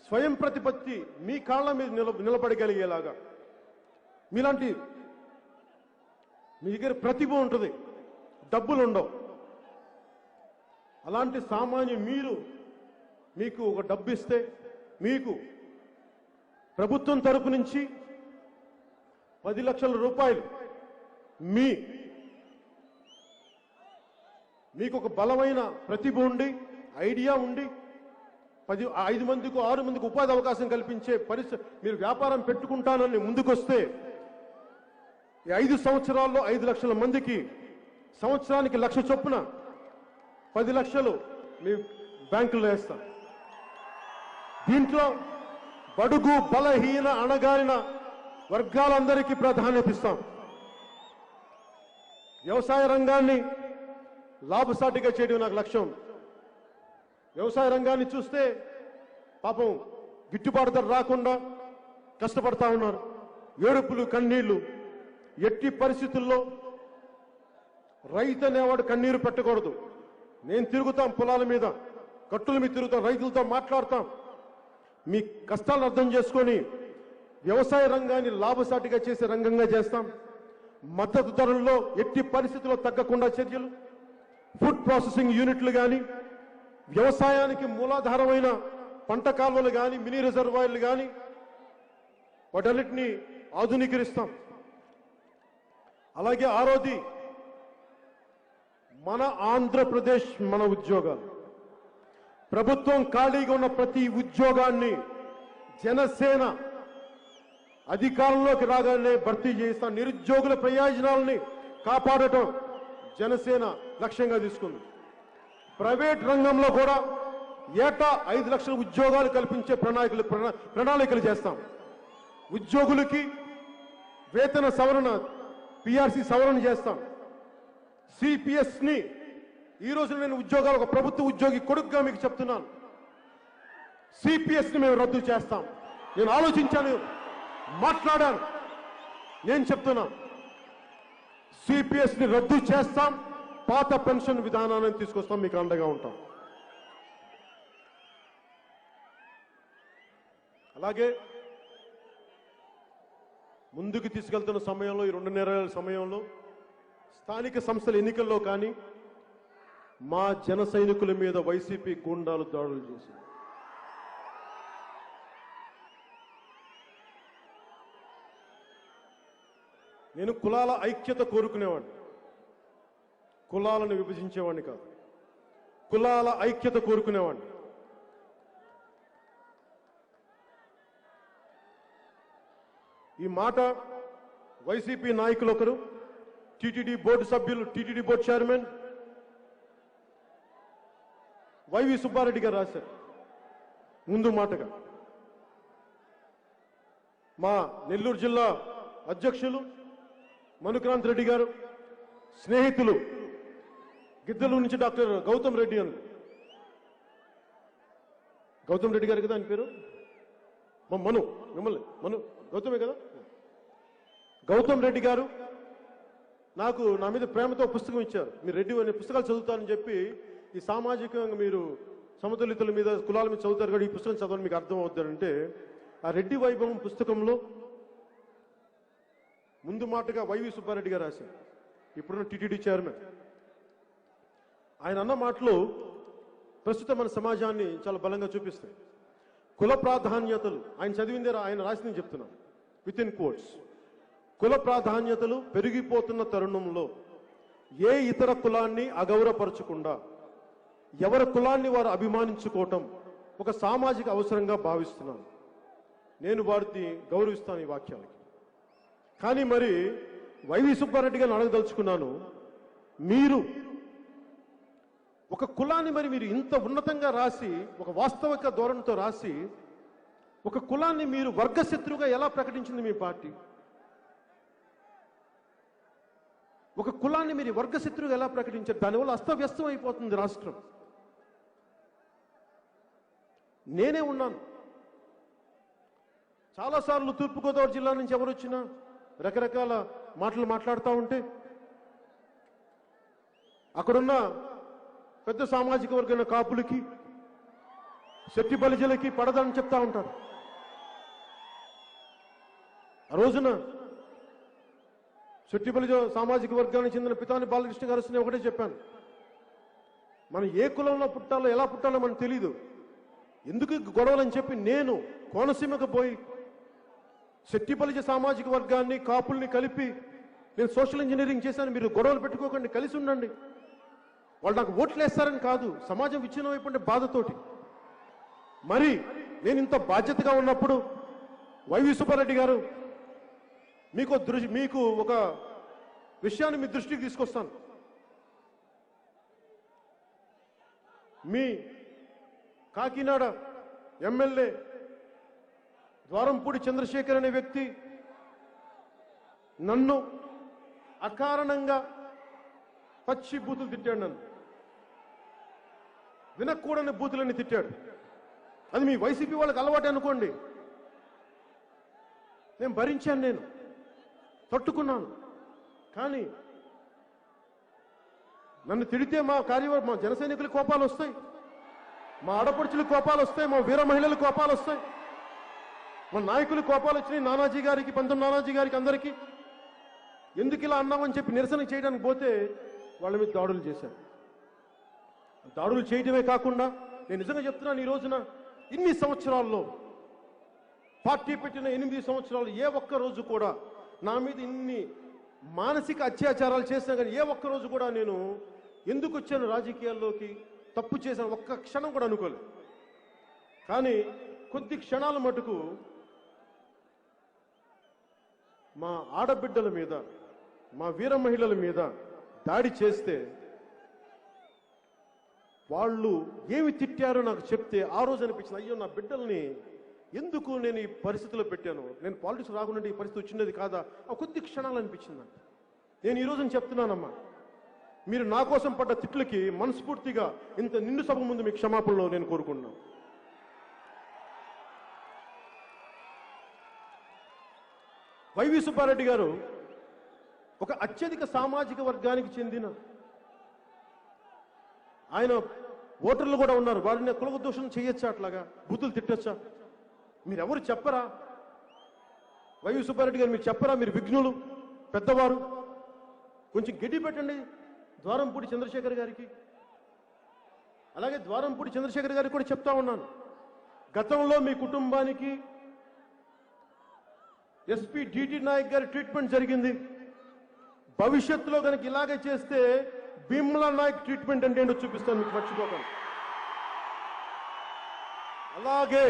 స్వయం ప్రతిపత్తి మీ కాళ్ళ మీద నిలబడగలిగేలాగా, మీ దగ్గర ప్రతిభ ఉంటుంది, డబ్బులు ఉండవు, అలాంటి సామాన్య మీకు ఒక డబ్బు ఇస్తే మీకు ప్రభుత్వం తరపు నుంచి 10 లక్షల రూపాయలు మీకు ఒక బలమైన ప్రతిభ ఉండి, ఐడియా ఉండి 5 మందికి 6 మందికి ఉపాధి అవకాశం కల్పించే పరిస్థితి, మీరు వ్యాపారం పెట్టుకుంటానని ముందుకొస్తే ఈ 5 సంవత్సరాల్లో 5 లక్షల మందికి సంవత్సరానికి 1 లక్ష చొప్పున 10 లక్షలు మీ బ్యాంకులో వేస్తాం. దీంట్లో బడుగు బలహీన అణగారిన వర్గాలందరికీ ప్రాధాన్యత ఇస్తాం. వ్యవసాయ రంగాన్ని లాభసాటిగా చేయడం నాకు లక్ష్యం. వ్యవసాయ రంగాన్ని చూస్తే పాపం గిట్టుబాటు ధర రాకుండా కష్టపడతా ఉన్నారు, ఏడుపులు కన్నీళ్లు. ఎట్టి పరిస్థితుల్లో రైతు అనేవాడు కన్నీరు పెట్టకూడదు. నేను తిరుగుతాం పొలాల మీద, గట్టుల మీద తిరుగుతాం, రైతులతో మాట్లాడతాం, మీ కష్టాలను అర్థం చేసుకొని వ్యవసాయ రంగాన్ని లాభసాటిగా చేసే రంగంగా చేస్తాం. మద్దతు ధరల్లో ఎట్టి పరిస్థితుల్లో తగ్గకుండా చర్యలు, ఫుడ్ ప్రాసెసింగ్ యూనిట్లు కానీ, వ్యవసాయానికి మూలాధారమైన పంట కాలువలు కానీ, మినీ రిజర్వాయర్లు కానీ, వాటన్నిటినీ ఆధునీకరిస్తాం. అలాగే ఆరోది మన ఆంధ్రప్రదేశ్ మన ఉద్యోగాలు, ప్రభుత్వం ఖాళీగా ఉన్న ప్రతి ఉద్యోగాన్ని జనసేన అధికారంలోకి రాగానే భర్తీ చేస్తాం. నిరుద్యోగుల ప్రయోజనాలని కాపాడటం జనసేన లక్ష్యంగా తీసుకుంది. ప్రైవేట్ రంగంలో కూడా ఏటా 5 లక్షల ఉద్యోగాలు కల్పించే ప్రణాళికలు చేస్తాం. ఉద్యోగులకి వేతన సవరణ, పిఆర్సీ సవరణ చేస్తాం. సిపిఎస్ని ఈ రోజు నేను ఉద్యోగాలు, ఒక ప్రభుత్వ ఉద్యోగి కొడుకుగా మీకు చెప్తున్నాను, సిపిఎస్ని మేము రద్దు చేస్తాం. నేను ఆలోచించాను, మాట్లాడాను, నేను చెప్తున్నా, సిపిఎస్ని రద్దు చేస్తాం. పాత పెన్షన్ విధానాన్ని తీసుకొస్తాం, మీకు అండగా ఉంటాం. అలాగే ముందుకు తీసుకెళ్తున్న సమయంలో, ఈ 2.5 ఏళ్ల సమయంలో స్థానిక సంస్థల ఎన్నికల్లో కానీ మా జన సైనికుల మీద వైసీపీ గూండాలు దాడులు చేశారు. నేను కులాల ఐక్యత కోరుకునేవాడిని, కులాలను విభజించేవాడిని కాదు, కులాల ఐక్యత కోరుకునేవాడిని. ఈ మాట వైసీపీ నాయకులు ఒకరు, టీటీడీ బోర్డు సభ్యులు, టీటీడీ బోర్డు చైర్మన్ వైవి సుబ్బారెడ్డి గారు రాశారు. ముందు మాటగా మా నెల్లూరు జిల్లా అధ్యక్షులు మనుక్రాంత్ రెడ్డి గారు, స్నేహితులు గిద్దలూరు నుంచి డాక్టర్ గౌతమ్ రెడ్డి అని, గౌతమ్ రెడ్డి గారు కదా ఆయన పేరు, మిమ్మల్ని గౌతమే కదా, గౌతమ్ రెడ్డి గారు నాకు నా మీద ప్రేమతో పుస్తకం ఇచ్చారు. మీరు రెడ్డి అనే పుస్తకాలు చదువుతారని చెప్పి, ఈ సామాజికంగా మీరు సమతుల్యతల మీద కులాల మీద చదువుతారు కూడా ఈ పుస్తకం చదవని మీకు అర్థం అవుతారంటే, ఆ రెడ్డి వైభవం పుస్తకంలో ముందు మాటగా వైవి సుబ్బారెడ్డి గారు రాశారు, ఇప్పుడున్న టీటీడీ చైర్మన్. ఆయన అన్న మాటలు ప్రస్తుతం మన సమాజాన్ని చాలా బలంగా చూపిస్తాయి. కుల ప్రాధాన్యతలు, ఆయన చదివిందే ఆయన రాసింది చెప్తున్నాను విత్ ఇన్ కోట్స్. కుల ప్రాధాన్యతలు పెరిగిపోతున్న తరుణంలో ఏ ఇతర కులాన్ని అగౌరవపరచకుండా ఎవరి కులాన్ని వారు అభిమానించుకోవటం ఒక సామాజిక అవసరంగా భావిస్తున్నాను. నేను వారిని గౌరవిస్తాను ఈ వాక్యాలకి. కానీ మరి వైవి సుబ్బారెడ్డి గారిని అడగదలుచుకున్నాను, మీరు ఒక కులాన్ని మరి మీరు ఇంత ఉన్నతంగా రాసి, ఒక వాస్తవిక ధోరణితో రాసి, ఒక కులాన్ని మీరు వర్గశత్రువుగా ఎలా ప్రకటించింది మీ పార్టీ? ఒక కులాన్ని మీరు వర్గశత్రువుగా ఎలా ప్రకటించారు? దానివల్ల అస్తవ్యస్తం అయిపోతుంది రాష్ట్రం. నేనే ఉన్నాను చాలాసార్లు తూర్పుగోదావరి జిల్లా నుంచి ఎవరు వచ్చినా రకరకాల మాటలు మాట్లాడుతూ ఉంటే అక్కడున్న పెద్ద సామాజిక వర్గం కాపులకి, శెట్టి బలిజలకి పడదని చెప్తా ఉంటారు. ఆ రోజున శెట్టి బలిజ సామాజిక వర్గానికి చెందిన పితాని బాలకృష్ణ గారు ఒకటే చెప్పాను, మనం ఏ కులంలో పుట్టాలో ఎలా పుట్టాలో మనకు తెలీదు, ఎందుకు గొడవలని చెప్పి నేను కోనసీమకు పోయి శెట్టి బలిజ సామాజిక వర్గాన్ని కాపుల్ని కలిపి నేను సోషల్ ఇంజనీరింగ్ చేశాను, మీరు గొడవలు పెట్టుకోకండి, కలిసి ఉండండి, వాళ్ళు నాకు ఓట్లు వేస్తారని కాదు, సమాజం విచ్ఛిన్నం అయిపోయిన బాధతోటి. మరి నేను ఇంత బాధ్యతగా ఉన్నప్పుడు వైవి సుబ్బారెడ్డి గారు మీకు ఒక విషయాన్ని మీ దృష్టికి తీసుకొస్తాను. మీ కాకినాడ ఎమ్మెల్యే ద్వారంపూడి చంద్రశేఖర్ అనే వ్యక్తి నన్ను అకారణంగా పచ్చి బూతులు తిట్టాడు, నన్ను వినకూడని బూతులన్నీ తిట్టాడు. అది మీ వైసీపీ వాళ్ళకి అలవాటు అనుకోండి, నేను భరించాను, నేను తట్టుకున్నాను. కానీ నన్ను తిడితే మా జన సైనికుల కోపాలు వస్తాయి, మా ఆడపడుచుల కోపాలు వస్తాయి, మా వీర మహిళల కోపాలు వస్తాయి, మా నాయకుల కోపాలు వచ్చినాయి. నానాజీ గారికి, పంతం నానాజీ గారికి, అందరికీ ఎందుకు ఇలా అన్నామని చెప్పి నిరసన చేయడానికి పోతే వాళ్ళ మీద దాడులు చేశారు. దాడులు చేయడమే కాకుండా నేను నిజంగా చెప్తున్నాను, ఈ రోజున ఇన్ని సంవత్సరాల్లో పార్టీ పెట్టిన 8 సంవత్సరాలు ఏ ఒక్క రోజు కూడా నా మీద ఇన్ని మానసిక అత్యాచారాలు చేసినా కానీ ఏ ఒక్క రోజు కూడా నేను ఎందుకు వచ్చాను రాజకీయాల్లోకి, తప్పు చేశాను ఒక్క క్షణం కూడా అనుకోలేదు. కానీ కొద్ది క్షణాల మటుకు మా ఆడబిడ్డల మీద, మా వీర మహిళల మీద దాడి చేస్తే వాళ్ళు ఏమి తిట్టారో నాకు చెప్తే ఆ రోజు అనిపించింది, అయ్యో నా బిడ్డల్ని ఎందుకు నేను ఈ పరిస్థితిలో పెట్టాను, నేను పాలిటిక్స్ రాకుండా ఈ పరిస్థితి వచ్చినది కాదా, ఆ కొద్ది క్షణాలు అనిపించింది నాకు. నేను ఈ రోజున చెప్తున్నానమ్మా, మీరు నా కోసం పడ్డ తిట్లకి మనస్ఫూర్తిగా ఇంత నిండు సభ ముందు మీ క్షమాపణలో నేను కోరుకుంటున్నాను. వైవి సుబ్బారెడ్డి గారు ఒక అత్యధిక సామాజిక వర్గానికి చెందిన ఆయన ఓటర్లు కూడా ఉన్నారు, వారిని కులదోషం చేయొచ్చా, అట్లాగా బూతులు తిట్టొచ్చా? మీరెవరు చెప్పరా? వైవి సుబ్బారెడ్డి గారు మీరు చెప్పరా? మీరు విఘ్నులు, పెద్దవారు, కొంచెం గడ్డి పెట్టండి ద్వారంపూడి చంద్రశేఖర్ గారికి. అలాగే ద్వారంపూడి చంద్రశేఖర్ గారికి కూడా చెప్తా ఉన్నాను, గతంలో మీ కుటుంబానికి ఎస్పీ డిటి నాయక్ గారి ట్రీట్మెంట్ జరిగింది, భవిష్యత్తులో కనుక ఇలాగే చేస్తే భీమ్లా నాయక్ ట్రీట్మెంట్ అంటే ఏంటో చూపిస్తాను మీకు, మర్చిపోకండి. అలాగే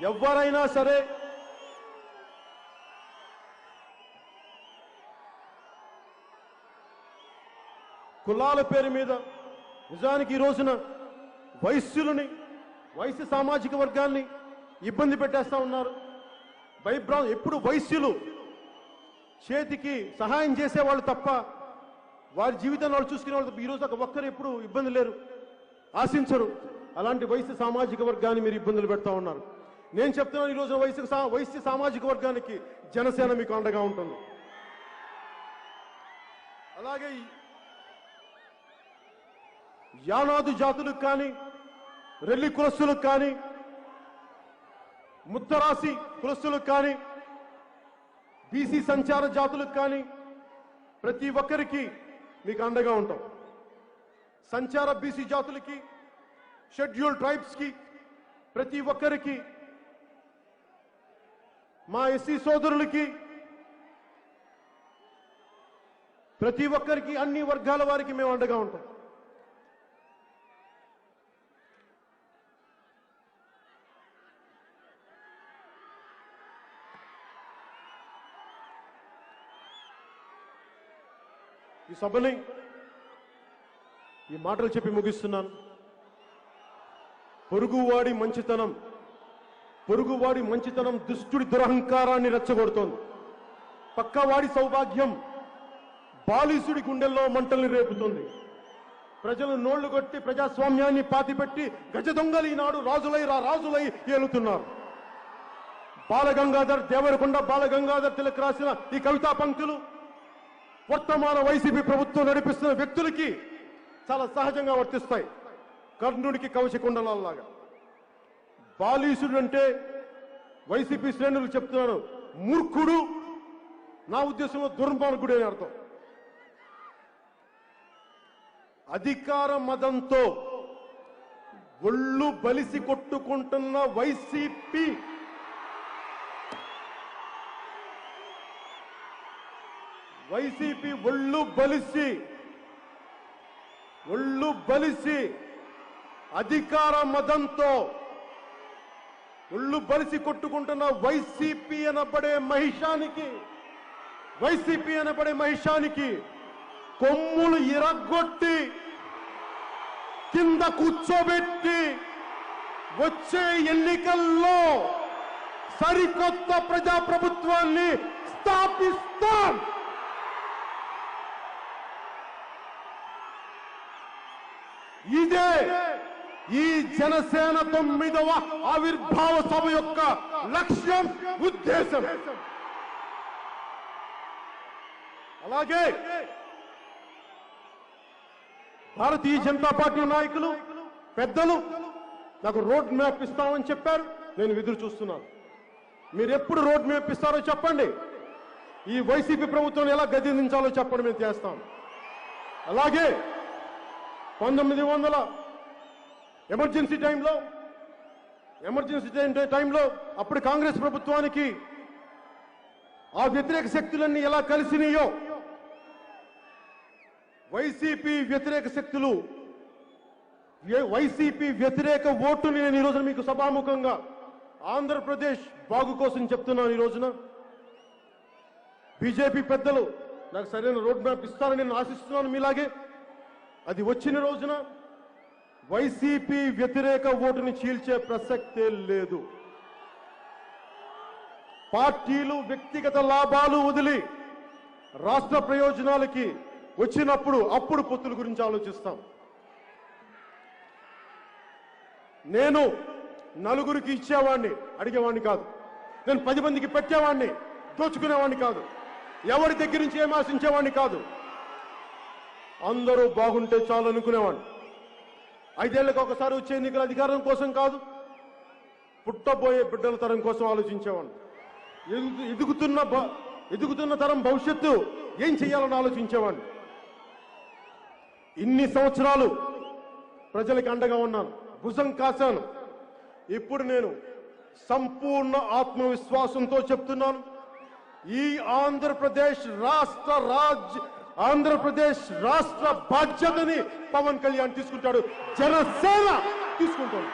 ఎవరైనా సరే కులాల పేరు మీద నిజానికి ఈ రోజున వైశ్య సామాజిక వర్గాన్ని ఇబ్బంది పెట్టేస్తా ఉన్నారు. ఎప్పుడు వైశ్యులు చేతికి సహాయం చేసేవాళ్ళు తప్ప వారి జీవితాన్ని వాళ్ళు చూసుకునే వాళ్ళు ఈ రోజు ఒక్కరు ఎప్పుడు ఇబ్బంది లేరు, ఆశించరు. అలాంటి వైశ్య సామాజిక వర్గాన్ని మీరు ఇబ్బందులు పెడతా ఉన్నారు. నేను చెప్తున్నాను, ఈ రోజు వైశ్య సామాజిక వర్గానికి జనసేన మీకు అండగా ఉంటుంది. అలాగే యానాదు జాతులకు కానీ, రెల్లి కులస్తులకు కానీ, ముత్తరాసి కులస్తులకు కానీ, బీసీ సంచార జాతులకు కానీ ప్రతి ఒక్కరికి మీకు అండగా ఉంటాం. సంచార బీసీ జాతులకి, షెడ్యూల్డ్ ట్రైబ్స్ కి, ప్రతి ఒక్కరికి, మా ఎస్సీ సోదరులకి, ప్రతి ఒక్కరికి, అన్ని వర్గాల వారికి మేము అండగా ఉంటాం. ఈ సభని ఈ మాటలు చెప్పి ముగిస్తున్నాను. పొరుగువాడి మంచితనం దుష్టుడి దురహంకారాన్ని రెచ్చగొడుతోంది. పక్కవాడి సౌభాగ్యం బాలీసుడి గుండెల్లో మంటల్ని రేపుతుంది. ప్రజలు నోళ్లు కొట్టి ప్రజాస్వామ్యాన్ని పాతిపెట్టి గజ దొంగలు ఈనాడు రాజులై ఏలుతున్నారు. బాలగంగాధర్ దేవరకొండ బాలగంగాధర్ తిలక్ రాసిన ఈ కవితా పంక్తులు వర్తమాన వైసీపీ ప్రభుత్వం నడిపిస్తున్న వ్యక్తులకి చాలా సహజంగా వర్తిస్తాయి. కర్ణుడికి కవచకుండలాగా. బాలీసుడు అంటే వైసీపీ శ్రేణులు చెప్తున్నాను, మూర్ఖుడు, నా ఉద్దేశంలో దుర్మార్గుడు అని అర్థం. అధికార మదంతో ఒళ్ళు బలిసి కొట్టుకుంటున్న వైసీపీ ఒళ్ళు బలిసి అధికార మదంతో ఒళ్ళు బలిసి కొట్టుకుంటున్న వైసీపీ అనబడే మహిషానికి కొమ్ములు ఇరగొట్టి కింద కూర్చోబెట్టి వచ్చే ఎన్నికల్లో సరికొత్త ప్రజాప్రభుత్వాన్ని స్థాపిస్తాం. ఇదే ఈ జనసేన 9వ ఆవిర్భావ సభ యొక్క లక్ష్యం, ఉద్దేశం. అలాగే భారతీయ జనతా పార్టీ నాయకులు, పెద్దలు నాకు రోడ్ మ్యాప్ ఇస్తామని చెప్పారు. నేను ఎదురు చూస్తున్నాను. మీరు ఎప్పుడు రోడ్ మ్యాప్ ఇస్తారో చెప్పండి. ఈ వైసీపీ ప్రభుత్వం ఎలా గద్దెదించాలో చెప్పండి, మేము చేస్తాం. అలాగే 1900 ఎమర్జెన్సీ టైంలో అప్పుడు కాంగ్రెస్ ప్రభుత్వానికి ఆ వ్యతిరేక శక్తులన్నీ ఎలా కలిసినాయో, వైసీపీ వ్యతిరేక ఓటుని నేను ఈ రోజున మీకు సభాముఖంగా ఆంధ్రప్రదేశ్ బాగు కోసం చెప్తున్నాను. ఈ రోజున బీజేపీ పెద్దలు నాకు సరైన రోడ్ మ్యాప్ ఇస్తారని నేను ఆశిస్తున్నాను. మీలాగే అది వచ్చిన రోజున వైసీపీ వ్యతిరేక ఓటుని చీల్చే ప్రసక్తే లేదు. పార్టీలు వ్యక్తిగత లాభాలు వదిలి రాష్ట్ర ప్రయోజనాలకి వచ్చినప్పుడు అప్పుడు పొత్తుల గురించి ఆలోచిస్తాం. నేను నలుగురికి ఇచ్చేవాడిని, అడిగేవాడిని కాదు. నేను 10 మందికి పెట్టేవాడిని, దోచుకునేవాడిని కాదు. ఎవరి దగ్గర నుంచి ఏం ఆశించేవాడిని కాదు. అందరూ బాగుంటే చాలు అనుకునేవాడిని. 5 ఏళ్లకు ఒకసారి వచ్చే ఎన్నికల అధికారం కోసం కాదు, పుట్టబోయే బిడ్డల తరం కోసం ఆలోచించేవాడిని. ఎదుగుతున్న తరం భవిష్యత్తు ఏం చేయాలని ఆలోచించేవాడిని. ఇన్ని సంవత్సరాలు ప్రజలకు అండగా ఉన్నాను, భుజం కాశాను. ఇప్పుడు నేను సంపూర్ణ ఆత్మవిశ్వాసంతో చెప్తున్నాను, ఈ ఆంధ్రప్రదేశ్ రాష్ట్ర బాధ్యతని పవన్ కళ్యాణ్ తీసుకుంటాడు, జనసేన తీసుకుంటాడు.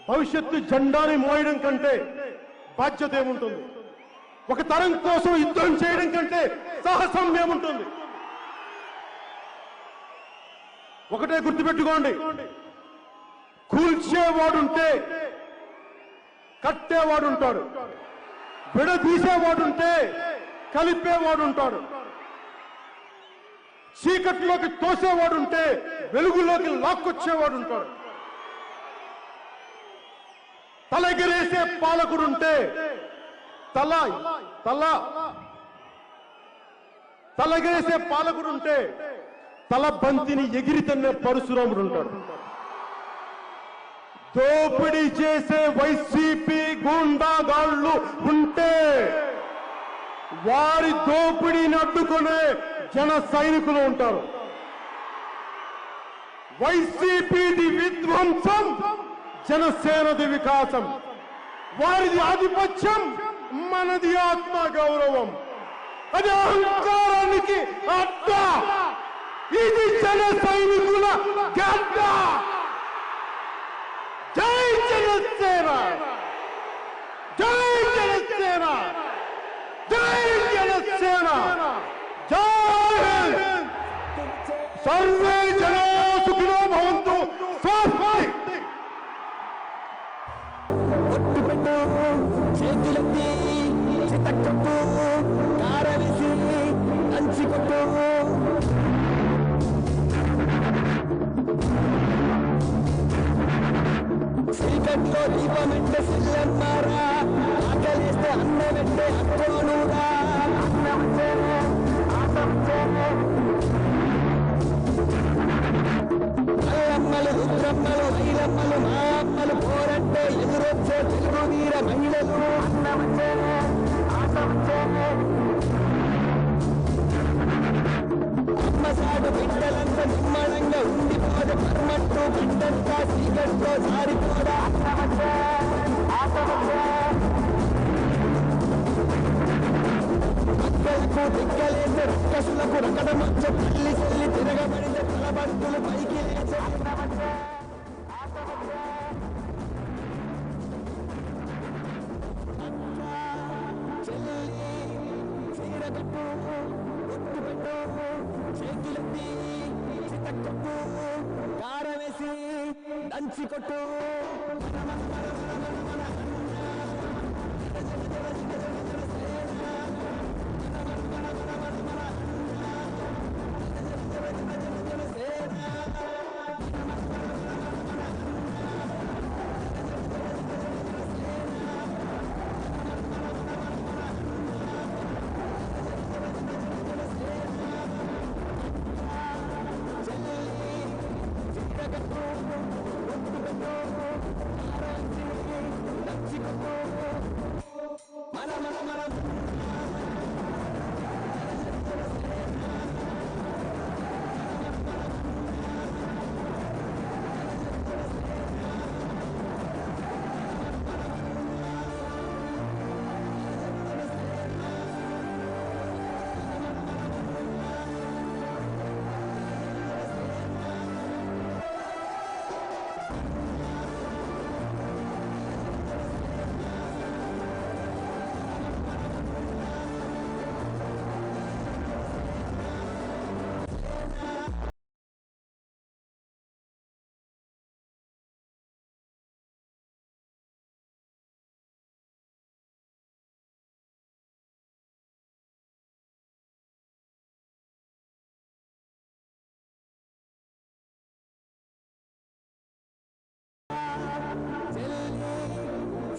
భవిష్యత్తు జెండాని మోయడం కంటే బాధ్యత ఏముంటుంది? ఒక తరం కోసం యుద్ధం చేయడం కంటే సాహసం ఏముంటుంది? ఒకటే గుర్తుపెట్టుకోండి, కూల్చేవాడుంటే కట్టేవాడుంటాడు, విడదీసేవాడుంటే కలిపేవాడుంటాడు, చీకట్లోకి తోసేవాడుంటే వెలుగులోకి లాక్కొచ్చేవాడుంటాడు. తలెగరేసే పాలకుడుంటే తల తల తలగేసే పాలకుడుంటే తల బంతిని ఎగిరితన్నే పరశురాముడు ఉంటాడు. దోపిడీ చేసే వైసీపీ గూండాగాళ్ళు ఉంటే వారి దోపిడీని అడ్డుకునే జన సైనికులు ఉంటారు. వైసీపీది విధ్వంసం, జనసేనది వికాసం. వారిది ఆధిపత్యం, మనది ఆత్మ గౌరవం. అది అహంకారానికి అడ్డ. ఇది జన సైనికుల గడ్డ. జై జనసేన, జై జనసేన, జై జనసేన, జై హింద్. సర్వే జనా సుఖినో భవంతు. స్వస్తి. చేతులెత్తి చితకొట్టు, కారవేసి దంచికొట్టు. చీకట్లో దీపమెట్టే సిల్లన్నారా, ఆకలిస్తే అన్నమెట్టే అక్కోనురా. అల్లమ్మలు, రుద్రమ్మలు, ఐలమ్మలు, మా అమ్మలు పోరంటే ఎదురొచ్చే తెలుగు వీర మహిళలు. అమ్మసాడు బిడ్డలంతా నిమ్మడంగా ఉండిపోదు. పర్మట్టు బిడ్డంతా చీకట్లో జారిపోదా. మక్కలకు దిగ్గలేసే రక్కసులకు రకడమచ్చ తల్లి చెల్లి తిరగబడితే తలబంతులు పైకి లేచే. చెల్లి చీరకట్టు, ఒట్టు పెట్టు, చేతులెత్తి చితకొట్టు, కారవేసి దంచికొట్టు.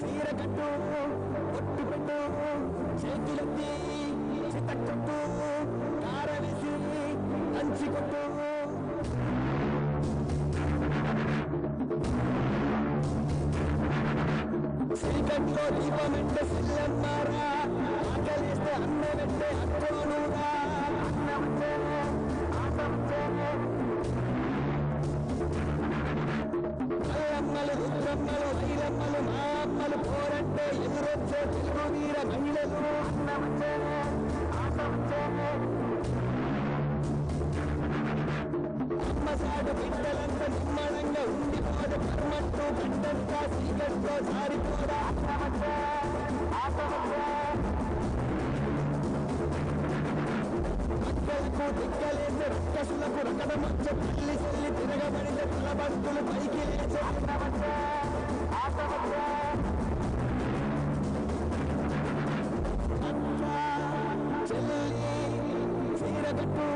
చీరకట్టు, ఒట్టు పెట్టు, చేతులెత్తి చితకొట్టు, కారవేసి దంచికొట్టు. చీకట్లో దీపమెట్టే సిల్లన్నారా, ఆకలిస్తే అన్నమెట్టే అక్కోనురా. అల్లమ్మలు, రుద్రమ్మలు, ఐలమ్మలు, మా అమ్మలు పోరంటే ఎదురొచ్చే తెలుగు వీర మహిళలు. అమ్మసాడు బిడ్డలంతా నిమ్మడంగా ఉండిపోదు. పర్మట్టు బిడ్డంతా చీకట్లో జారిపోదా. మక్కలకు దిగ్గలేసే రక్కసులకు రకడమచ్చ తల్లి చెల్లి తిరగబడితే తలబంతులు పైకి లేచే. చెల్లి చీరకట్టు,